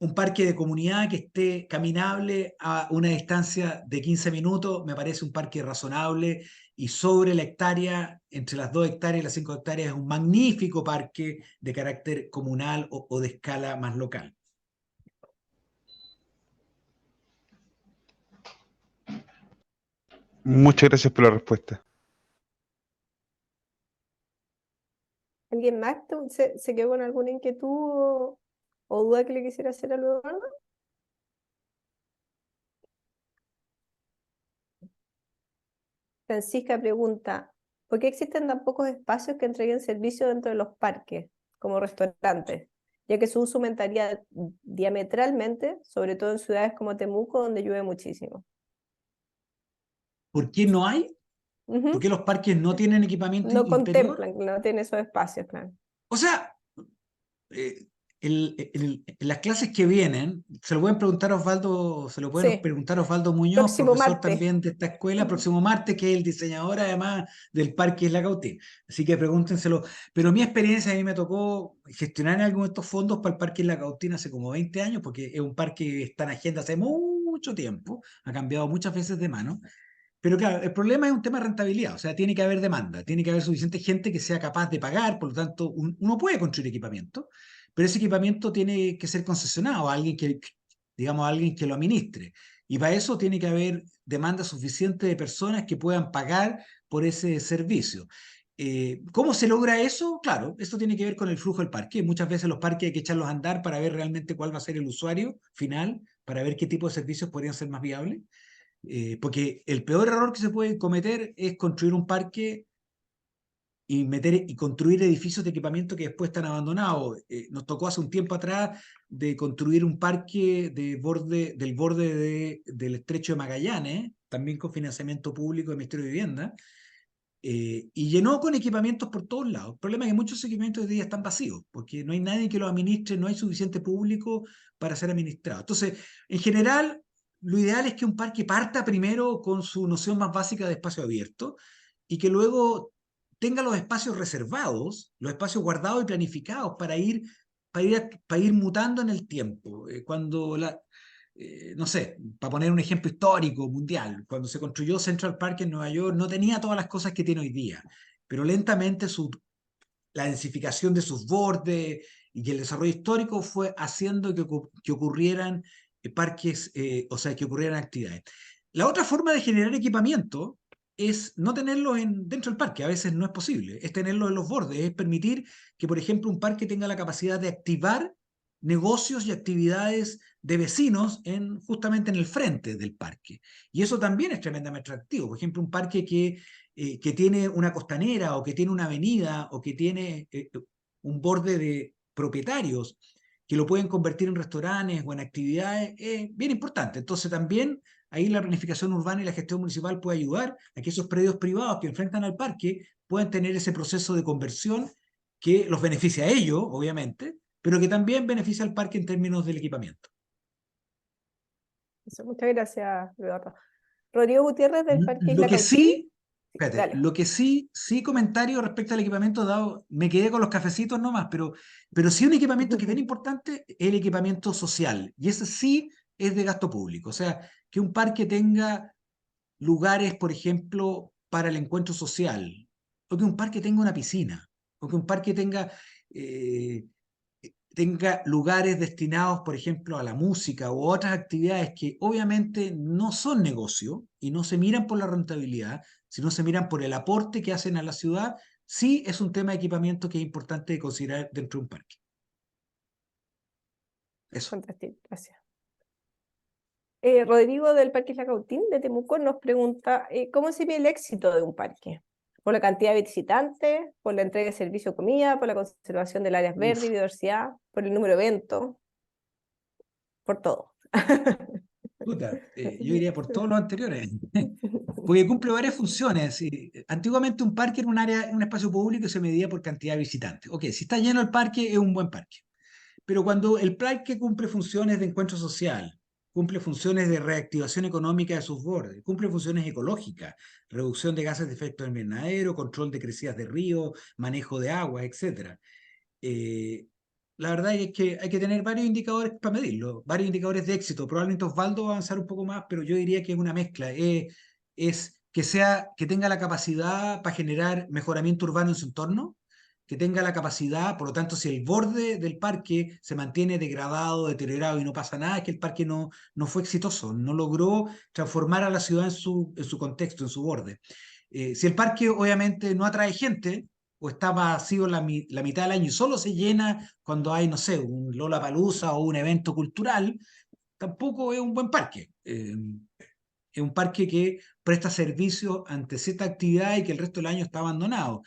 un parque de comunidad que esté caminable a una distancia de 15 minutos me parece un parque razonable, y sobre la hectárea, entre las 2 hectáreas y las 5 hectáreas, es un magnífico parque de carácter comunal o de escala más local. Muchas gracias por la respuesta. ¿Alguien más se quedó con alguna inquietud o duda que le quisiera hacer a Eduardo? Francisca pregunta, ¿por qué existen tan pocos espacios que entreguen servicio dentro de los parques, como restaurantes? Ya que su uso aumentaría diametralmente, sobre todo en ciudades como Temuco, donde llueve muchísimo. ¿Por qué no hay? ¿Por qué los parques no tienen equipamiento No interior? contemplan, no tienen esos espacios, claro. O sea, en las clases que vienen, se lo pueden preguntar a Osvaldo, se lo pueden Sí, preguntar a Osvaldo Muñoz, próximo profesor martes. también de esta escuela, próximo martes, que es el diseñador además del Parque La Cautín. Así que pregúntenselo. Pero mi experiencia, a mí me tocó gestionar en algunos de estos fondos para el Parque La Cautín hace como 20 años, porque es un parque que está en agenda hace mucho tiempo, ha cambiado muchas veces de mano. Pero claro, el problema es un tema de rentabilidad, o sea, tiene que haber demanda, tiene que haber suficiente gente que sea capaz de pagar. Por lo tanto, uno puede construir equipamiento, pero ese equipamiento tiene que ser concesionado a alguien que, digamos, a alguien que lo administre. Y para eso tiene que haber demanda suficiente de personas que puedan pagar por ese servicio. ¿Cómo se logra eso? Claro, esto tiene que ver con el flujo del parque. Muchas veces los parques hay que echarlos a andar para ver realmente cuál va a ser el usuario final, para ver qué tipo de servicios podrían ser más viables. Porque el peor error que se puede cometer es construir un parque y construir edificios de equipamiento que después están abandonados. Nos tocó hace un tiempo atrás de construir un parque del borde del estrecho de Magallanes, también con financiamiento público del Ministerio de Vivienda, y llenó con equipamientos por todos lados. El problema es que muchos equipamientos hoy día están vacíos, porque no hay nadie que los administre, no hay suficiente público para ser administrado. Entonces, en general, lo ideal es que un parque parta primero con su noción más básica de espacio abierto y que luego tenga los espacios reservados, los espacios guardados y planificados para ir mutando en el tiempo. No sé, para poner un ejemplo histórico, mundial, cuando se construyó Central Park en Nueva York, no tenía todas las cosas que tiene hoy día, pero lentamente la densificación de sus bordes y que el desarrollo histórico fue haciendo que ocurrieran parques, o sea, que ocurrieran actividades. La otra forma de generar equipamiento es no tenerlo dentro del parque, a veces no es posible, es tenerlo en los bordes, es permitir que, por ejemplo, un parque tenga la capacidad de activar negocios y actividades de vecinos justamente en el frente del parque. Y eso también es tremendamente atractivo. Por ejemplo, un parque que tiene una costanera o que tiene una avenida o que tiene un borde de propietarios que lo pueden convertir en restaurantes o en actividades, es bien importante. Entonces también ahí la planificación urbana y la gestión municipal puede ayudar a que esos predios privados que enfrentan al parque puedan tener ese proceso de conversión que los beneficia a ellos, obviamente, pero que también beneficia al parque en términos del equipamiento. Eso, muchas gracias, Eduardo. Rodrigo Gutiérrez del Parque Lo Isla que Cautín. sí, Sí, espérate, dale. lo que sí, sí comentario respecto al equipamiento dado, me quedé con los cafecitos nomás, pero sí un equipamiento que es bien importante, el equipamiento social, y ese sí es de gasto público, o sea, que un parque tenga lugares, por ejemplo, para el encuentro social, o que un parque tenga una piscina, o que un parque eh, tenga lugares destinados, por ejemplo, a la música u otras actividades que obviamente no son negocio y no se miran por la rentabilidad, sino se miran por el aporte que hacen a la ciudad, sí es un tema de equipamiento que es importante considerar dentro de un parque. Eso. Fantástico, gracias. Rodrigo del Parque Isla Cautín de Temuco nos pregunta, ¿cómo se mide el éxito de un parque? ¿Por la cantidad de visitantes? ¿Por la entrega de servicio de comida? ¿Por la conservación del áreas verdes y Uf, biodiversidad? ¿Por el número de eventos? Por todo. puta, yo iría por todos los anteriores. Porque cumple varias funciones. Antiguamente un parque era un área, un espacio público y se medía por cantidad de visitantes. Ok, si está lleno el parque, es un buen parque. Pero cuando el parque cumple funciones de encuentro social, cumple funciones de reactivación económica de sus bordes, cumple funciones ecológicas, reducción de gases de efecto invernadero, control de crecidas de ríos, manejo de agua, etc. Eh, la verdad es que hay que tener varios indicadores para medirlo, varios indicadores de éxito. Probablemente Osvaldo va a avanzar un poco más, pero yo diría que es una mezcla. Es que tenga la capacidad para generar mejoramiento urbano en su entorno, que tenga la capacidad, por lo tanto, si el borde del parque se mantiene degradado, deteriorado y no pasa nada, es que el parque no fue exitoso, no logró transformar a la ciudad en su contexto, en su borde. Si el parque obviamente no atrae gente, o está vacío la mitad del año y solo se llena cuando hay, no sé, un Lollapalooza o un evento cultural, tampoco es un buen parque. Es un parque que presta servicio ante cierta actividad y que el resto del año está abandonado.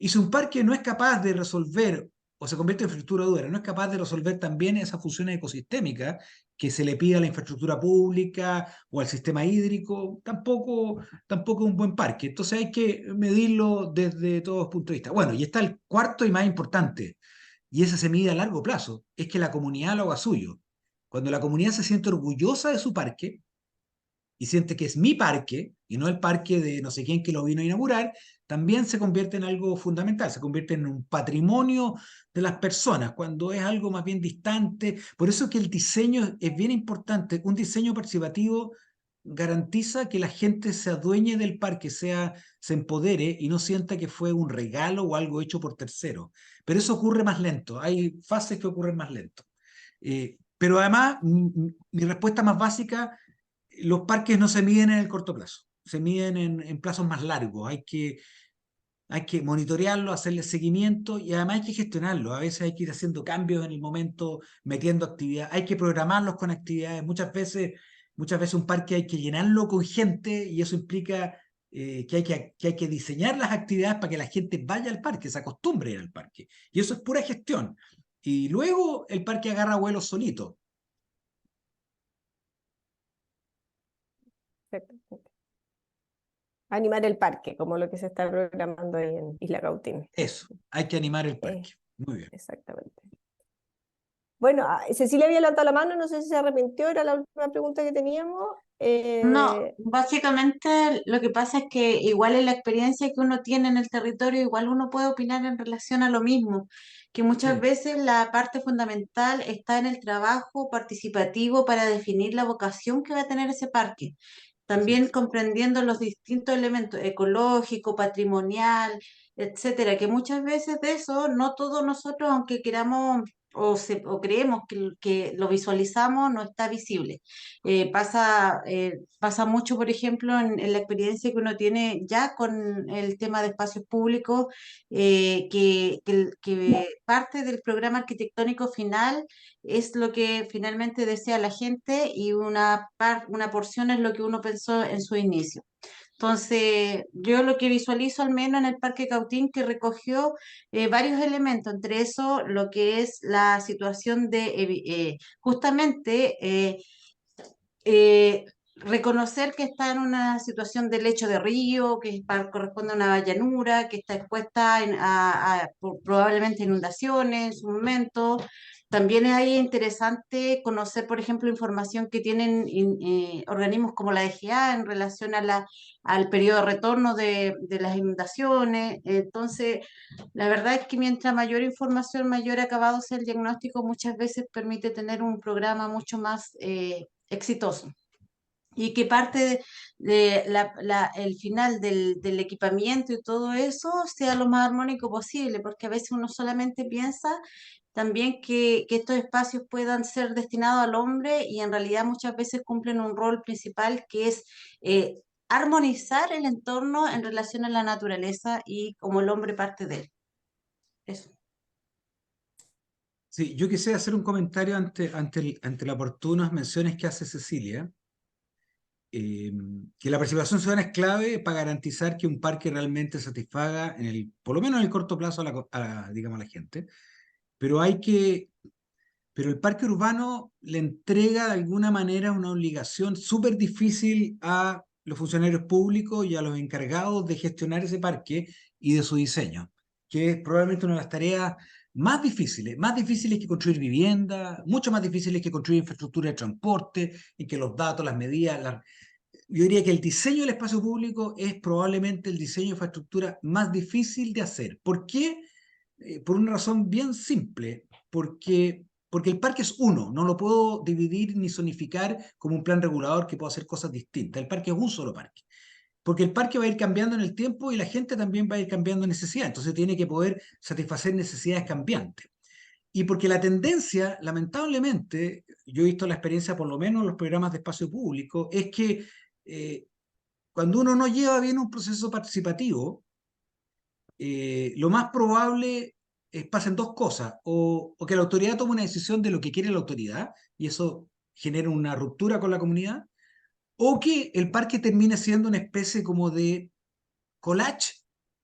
Y si un parque no es capaz de resolver o se convierte en infraestructura dura, no es capaz de resolver también esas funciones ecosistémicas que se le pide a la infraestructura pública o al sistema hídrico, tampoco es un buen parque. Entonces hay que medirlo desde todos los puntos de vista. Bueno, y está el cuarto y más importante, y ese se mide a largo plazo, es que la comunidad lo haga suyo. Cuando la comunidad se siente orgullosa de su parque, y siente que es mi parque y no el parque de no sé quién que lo vino a inaugurar, también se convierte en algo fundamental, se convierte en un patrimonio de las personas, cuando es algo más bien distante. Por eso que el diseño es bien importante. Un diseño participativo garantiza que la gente se adueñe del parque, se empodere y no sienta que fue un regalo o algo hecho por terceros. Pero eso ocurre más lento, hay fases que ocurren más lento. Pero además, mi respuesta más básica, los parques no se miden en el corto plazo, se miden en plazos más largos. Hay que monitorearlo, hacerle seguimiento y además hay que gestionarlo. A veces hay que ir haciendo cambios en el momento, metiendo actividad, hay que programarlos con actividades. Muchas veces un parque hay que llenarlo con gente y eso implica que hay que diseñar las actividades para que la gente vaya al parque, se acostumbre a ir al parque. Y eso es pura gestión. Y luego el parque agarra vuelo solito. Perfecto. Animar el parque, como lo que se está programando ahí en Isla Cautín. Eso, hay que animar el Eh, parque. Muy bien. Exactamente. Bueno, Cecilia había levantado la mano, no sé si se arrepintió, era la última pregunta que teníamos. No, básicamente lo que pasa es que igual en la experiencia que uno tiene en el territorio, igual uno puede opinar en relación a lo mismo, que muchas Sí, veces la parte fundamental está en el trabajo participativo para definir la vocación que va a tener ese parque. así También es. comprendiendo los distintos elementos ecológico, patrimonial, etcétera, que muchas veces de eso no todos nosotros, aunque queramos o creemos que lo visualizamos, no está visible. Pasa mucho, por ejemplo, en la experiencia que uno tiene ya con el tema de espacios públicos, que parte del programa arquitectónico final es lo que finalmente desea la gente y una porción es lo que uno pensó en su inicio. Entonces, yo lo que visualizo al menos en el Parque Cautín, que recogió varios elementos, entre eso lo que es la situación de justamente reconocer que está en una situación de lecho de río, corresponde a una llanura, que está expuesta probablemente a inundaciones en su momento. También es ahí interesante conocer, por ejemplo, información que tienen organismos como la DGA en relación al periodo de retorno de las inundaciones. Entonces, la verdad es que mientras mayor información, mayor acabado sea el diagnóstico, muchas veces permite tener un programa mucho más exitoso y que parte de el final del equipamiento y todo eso sea lo más armónico posible, porque a veces uno solamente piensa también que estos espacios puedan ser destinados al hombre y en realidad muchas veces cumplen un rol principal que es armonizar el entorno en relación a la naturaleza y como el hombre parte de él. Eso. Sí, yo quisiera hacer un comentario ante las oportunas menciones que hace Cecilia, eh, que la participación ciudadana es clave para garantizar que un parque realmente satisfaga, por lo menos en el corto plazo, digamos, a la gente, pero pero el parque urbano le entrega de alguna manera una obligación súper difícil a los funcionarios públicos y a los encargados de gestionar ese parque y de su diseño, que es probablemente una de las tareas más difíciles que construir vivienda, mucho más difíciles que construir infraestructura de transporte, y que los datos, las medidas, yo diría que el diseño del espacio público es probablemente el diseño de infraestructura más difícil de hacer. ¿Por qué? Por una razón bien simple, porque el parque es uno, no lo puedo dividir ni zonificar como un plan regulador que pueda hacer cosas distintas. El parque es un solo parque. Porque el parque va a ir cambiando en el tiempo y la gente también va a ir cambiando necesidades, entonces tiene que poder satisfacer necesidades cambiantes. Y porque la tendencia, lamentablemente, yo he visto la experiencia por lo menos en los programas de espacio público, es que eh, cuando uno no lleva bien un proceso participativo, lo más probable es pasen dos cosas, o que la autoridad tome una decisión de lo que quiere la autoridad, y eso genera una ruptura con la comunidad, o que el parque termine siendo una especie como de collage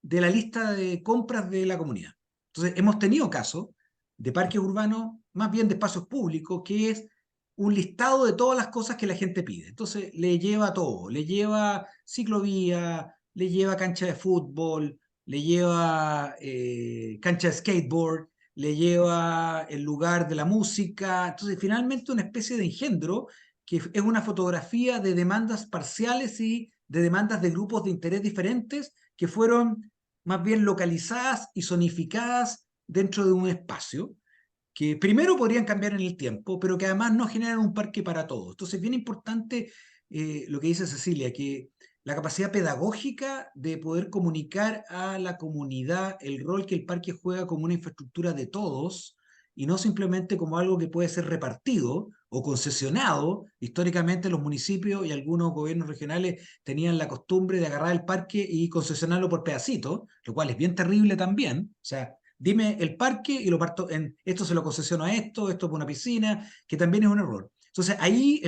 de la lista de compras de la comunidad. Entonces, hemos tenido casos de parques urbanos, más bien de espacios públicos, que es un listado de todas las cosas que la gente pide. Entonces, le lleva todo, le lleva ciclovía, le lleva cancha de fútbol, le lleva cancha de skateboard, le lleva el lugar de la música. Entonces, finalmente, una especie de engendro que es una fotografía de demandas parciales y de demandas de grupos de interés diferentes que fueron más bien localizadas y zonificadas dentro de un espacio que primero podrían cambiar en el tiempo, pero que además no generan un parque para todos. Entonces, es bien importante lo que dice Cecilia, que la capacidad pedagógica de poder comunicar a la comunidad el rol que el parque juega como una infraestructura de todos y no simplemente como algo que puede ser repartido o concesionado. Históricamente los municipios y algunos gobiernos regionales tenían la costumbre de agarrar el parque y concesionarlo por pedacitos, lo cual es bien terrible también. O sea, dime el parque y lo parto en esto, se lo concesiono a esto por una piscina, que también es un error. Entonces ahí,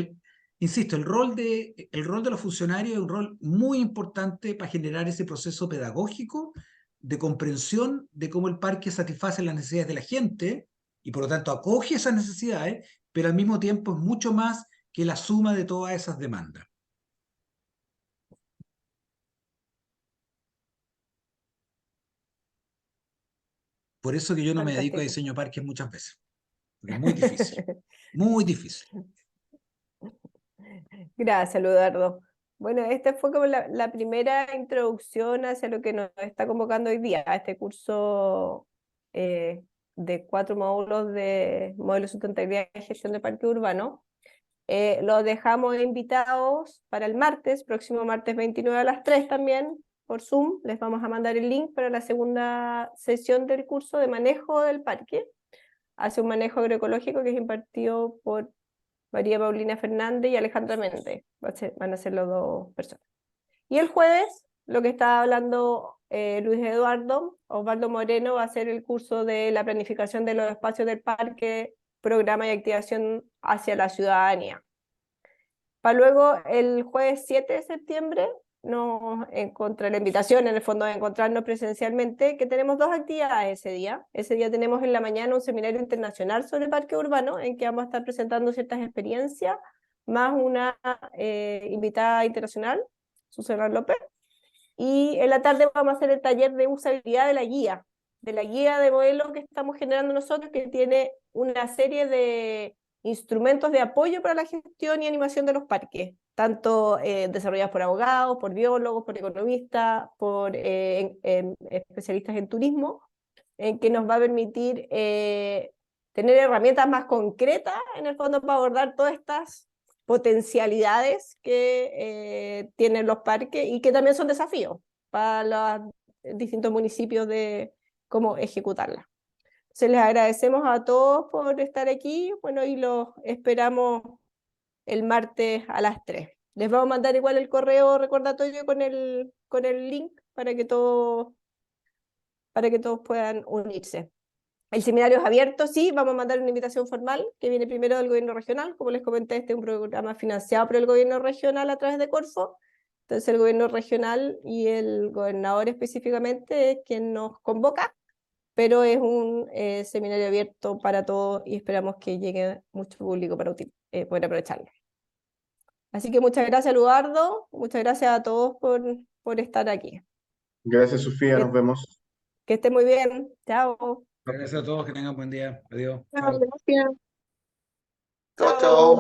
insisto, el rol de los funcionarios es un rol muy importante para generar ese proceso pedagógico de comprensión de cómo el parque satisface las necesidades de la gente y por lo tanto acoge esas necesidades, pero al mismo tiempo es mucho más que la suma de todas esas demandas. Por eso que yo no me dedico a Fantástico. diseño de parques muchas veces, porque es muy difícil, muy difícil. Gracias, Eduardo. Bueno, esta fue como la primera introducción hacia lo que nos está convocando hoy día, a este curso de 4 módulos de modelo de sustentabilidad y gestión de parque urbano. Los dejamos invitados para el martes, próximo martes 29 a las 3 también, por Zoom. Les vamos a mandar el link para la segunda sesión del curso de manejo del parque. Hace un manejo agroecológico que es impartido por María Paulina Fernández y Alejandra Méndez. Van a ser las dos personas. Y el jueves, lo que estaba hablando Luis Eduardo, Osvaldo Moreno va a hacer el curso de la planificación de los espacios del parque, programa y activación hacia la ciudadanía. Para luego, el jueves 7 de septiembre, nos encontrará la invitación, en el fondo, de encontrarnos presencialmente, que tenemos dos actividades ese día. Ese día tenemos en la mañana un seminario internacional sobre el parque urbano, en que vamos a estar presentando ciertas experiencias, más una invitada internacional, Susana López. Y en la tarde vamos a hacer el taller de usabilidad de la guía de modelo que estamos generando nosotros, que tiene una serie de instrumentos de apoyo para la gestión y animación de los parques, tanto desarrollados por abogados, por biólogos, por economistas, por especialistas en turismo, en que nos va a permitir tener herramientas más concretas, en el fondo, para abordar todas estas potencialidades que tienen los parques y que también son desafíos para los distintos municipios de cómo ejecutarlas. Se les agradecemos a todos por estar aquí, bueno, y los esperamos el martes a las 3. Les vamos a mandar igual el correo recordatorio con el link para que todos puedan unirse. El seminario es abierto, sí, vamos a mandar una invitación formal que viene primero del gobierno regional. Como les comenté, este es un programa financiado por el gobierno regional a través de Corfo. Entonces el gobierno regional y el gobernador específicamente es quien nos convoca, pero es un seminario abierto para todos y esperamos que llegue mucho público para poder aprovecharlo. Así que muchas gracias, Eduardo, muchas gracias a todos por estar aquí. Gracias, Sofía, nos vemos. Que estén muy bien, chao. Gracias a todos, que tengan buen día. Adiós. Chao, gracias. Chao, chao.